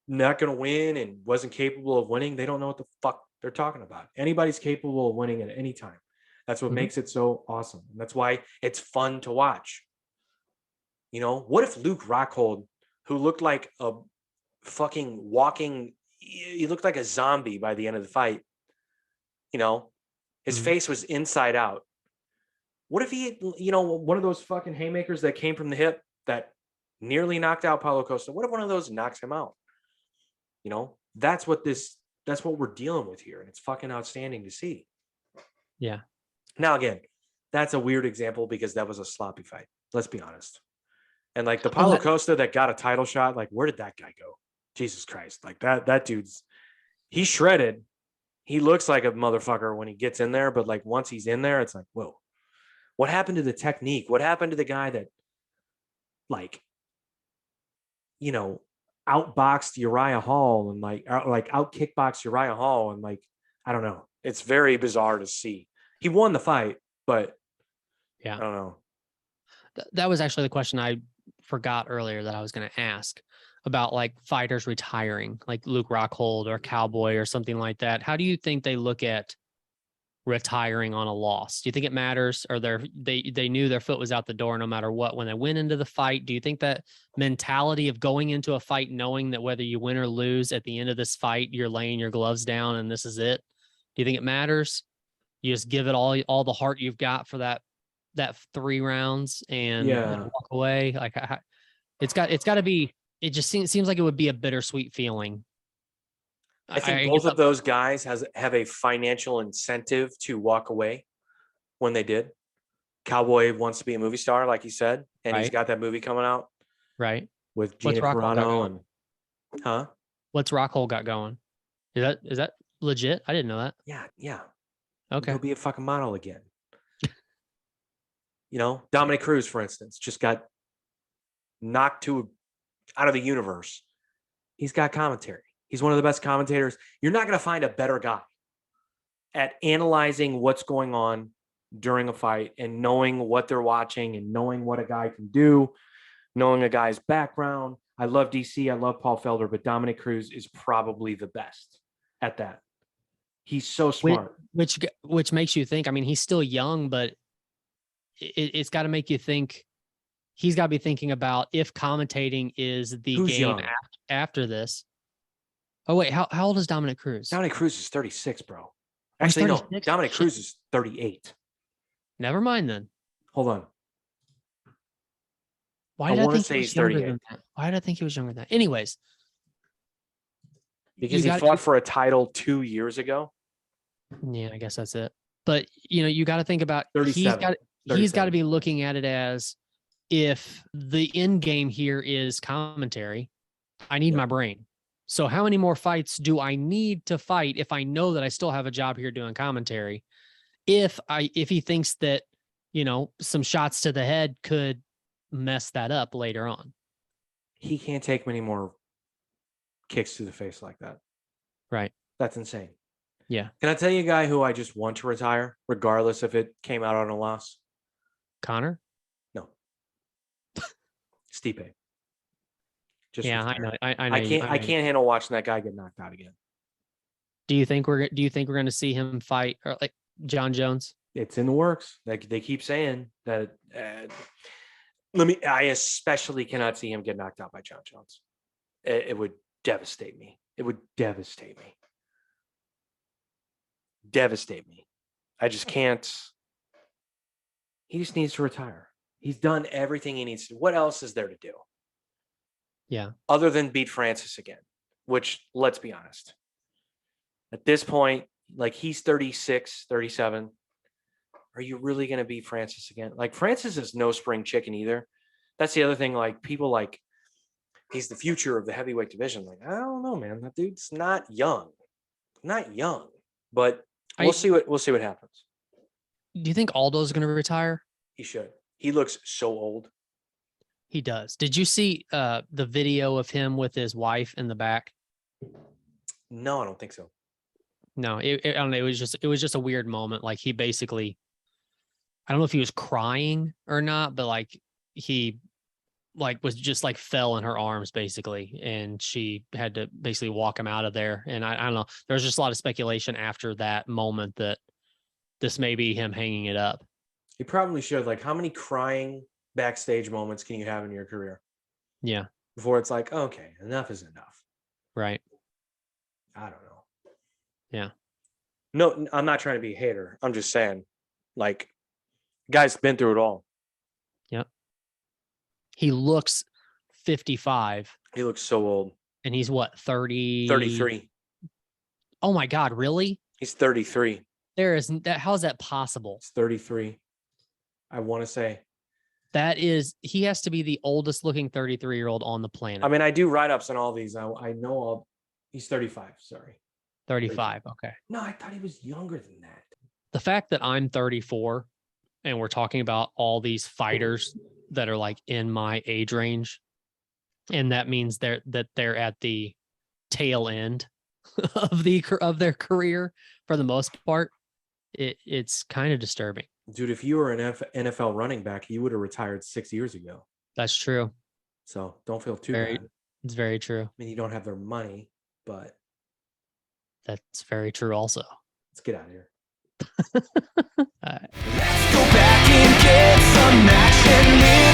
not going to win and wasn't capable of winning, they don't know what the fuck they're talking about. Anybody's capable of winning at any time. That's what makes it so awesome. And that's why it's fun to watch. What if Luke Rockhold, who looked like a fucking walking, he looked like a zombie by the end of the fight, his face was inside out. What if he, one of those fucking haymakers that came from the hip that nearly knocked out Paulo Costa? What if one of those knocks him out? That's what we're dealing with here. And it's fucking outstanding to see. Yeah. Now, again, that's a weird example because that was a sloppy fight. Let's be honest. And like the Paulo Costa that got a title shot, like, where did that guy go? Jesus Christ. Like that dude's, he's shredded. He looks like a motherfucker when he gets in there, but like once he's in there, it's like, whoa, what happened to the technique? What happened to the guy that like, outboxed Uriah Hall and like out kickboxed Uriah Hall? And like, I don't know. It's very bizarre to see. He won the fight, but yeah, I don't know. That was actually the question I forgot earlier that I was going to ask about like fighters retiring, like Luke Rockhold or Cowboy or something like that. How do you think they look at retiring on a loss? Do you think it matters, or they knew their foot was out the door no matter what when they went into the fight? Do you think that mentality of going into a fight knowing that whether you win or lose at the end of this fight, you're laying your gloves down and this is it? Do you think it matters? You just give it all the heart you've got for that 3 rounds and Yeah. walk away. Like it's got to be. It just seems like it would be a bittersweet feeling. I think both of those guys have a financial incentive to walk away when they did. Cowboy wants to be a movie star, like he said, and he's Right. got that movie coming out Right. with What's Gina Rockhold got Carano going? and huh? What's Rockhold got going? Is that legit? I didn't know that. Yeah. Okay. He'll be a fucking model again. You know, Dominic Cruz, for instance, just got knocked out of the universe. He's got commentary. He's one of the best commentators. You're not going to find a better guy at analyzing what's going on during a fight and knowing what they're watching and knowing what a guy can do, knowing a guy's background. I love DC. I love Paul Felder, but Dominic Cruz is probably the best at that. He's so smart. Which makes you think. I mean, he's still young, but it's got to make you think. He's got to be thinking about if commentating is the Who's game young? after this. Oh wait, how old is Dominic Cruz? Dominic Cruz is 36, bro. he's Actually, no. 36? Dominic Shit. Cruz is 38. Never mind then. Hold on. Why I did I wanna think say he he's was younger 38. than that? Why did I think he was younger than that? Anyways, Because you he got- fought for a title 2 years ago. Yeah, I guess that's it. But you got to think about 37. he's got to be looking at it as if the end game here is commentary, I need Yeah. my brain. So how many more fights do I need to fight if I know that I still have a job here doing commentary? If he thinks that, some shots to the head could mess that up later on. He can't take many more kicks to the face like that. Right. That's insane. Yeah. Can I tell you a guy who I just want to retire, regardless if it came out on a loss? Connor? No. Stipe. Just Yeah, retire. I know. I can't handle watching that guy get knocked out again. Do you think we're going to see him fight or like John Jones? It's in the works. Like they keep saying that. I especially cannot see him get knocked out by John Jones. It would devastate me. It would devastate me. Devastate me. I just can't. He just needs to retire. He's done everything he needs to. What else is there to do? Yeah. Other than beat Francis again, which, let's be honest, at this point, like he's 36, 37. Are you really going to beat Francis again? Like Francis is no spring chicken either. That's the other thing. Like people like, he's the future of the heavyweight division. Like, I don't know, man. That dude's not young. But we'll see what happens. Do you think Aldo's going to retire? He should. He looks so old. He does. Did you see the video of him with his wife in the back? No, I don't think so. No, I don't know. It was just a weird moment. Like he basically, I don't know if he was crying or not, but like he was just like fell in her arms basically. And she had to basically walk him out of there. And I don't know. There was just a lot of speculation after that moment that this may be him hanging it up. He probably should. Like, how many crying backstage moments can you have in your career Yeah. before it's like, okay, enough is enough? Right. I don't know. Yeah. No, I'm not trying to be a hater. I'm just saying, like, guy's been through it all. Yep. He looks 55 He looks so old. and he's what, 30? 33. Oh my God, really? He's 33. There is that. How is that possible? He's 33. I want to say. He has to be the oldest looking 33-year-old on the planet. I mean, I do write-ups on all these. I know he's 35. Sorry. 35. Okay. No, I thought he was younger than that. The fact that I'm 34 and we're talking about all these fighters that are like in my age range, and that means they're at the tail end of their career for the most part, it's kind of disturbing. Dude, if you were an NFL running back, you would have retired 6 years ago. That's true. So don't feel too Very- bad. It's very true. I mean, you don't have their money, but That's very true also. let's get out of here. All right. Let's go back and get some action.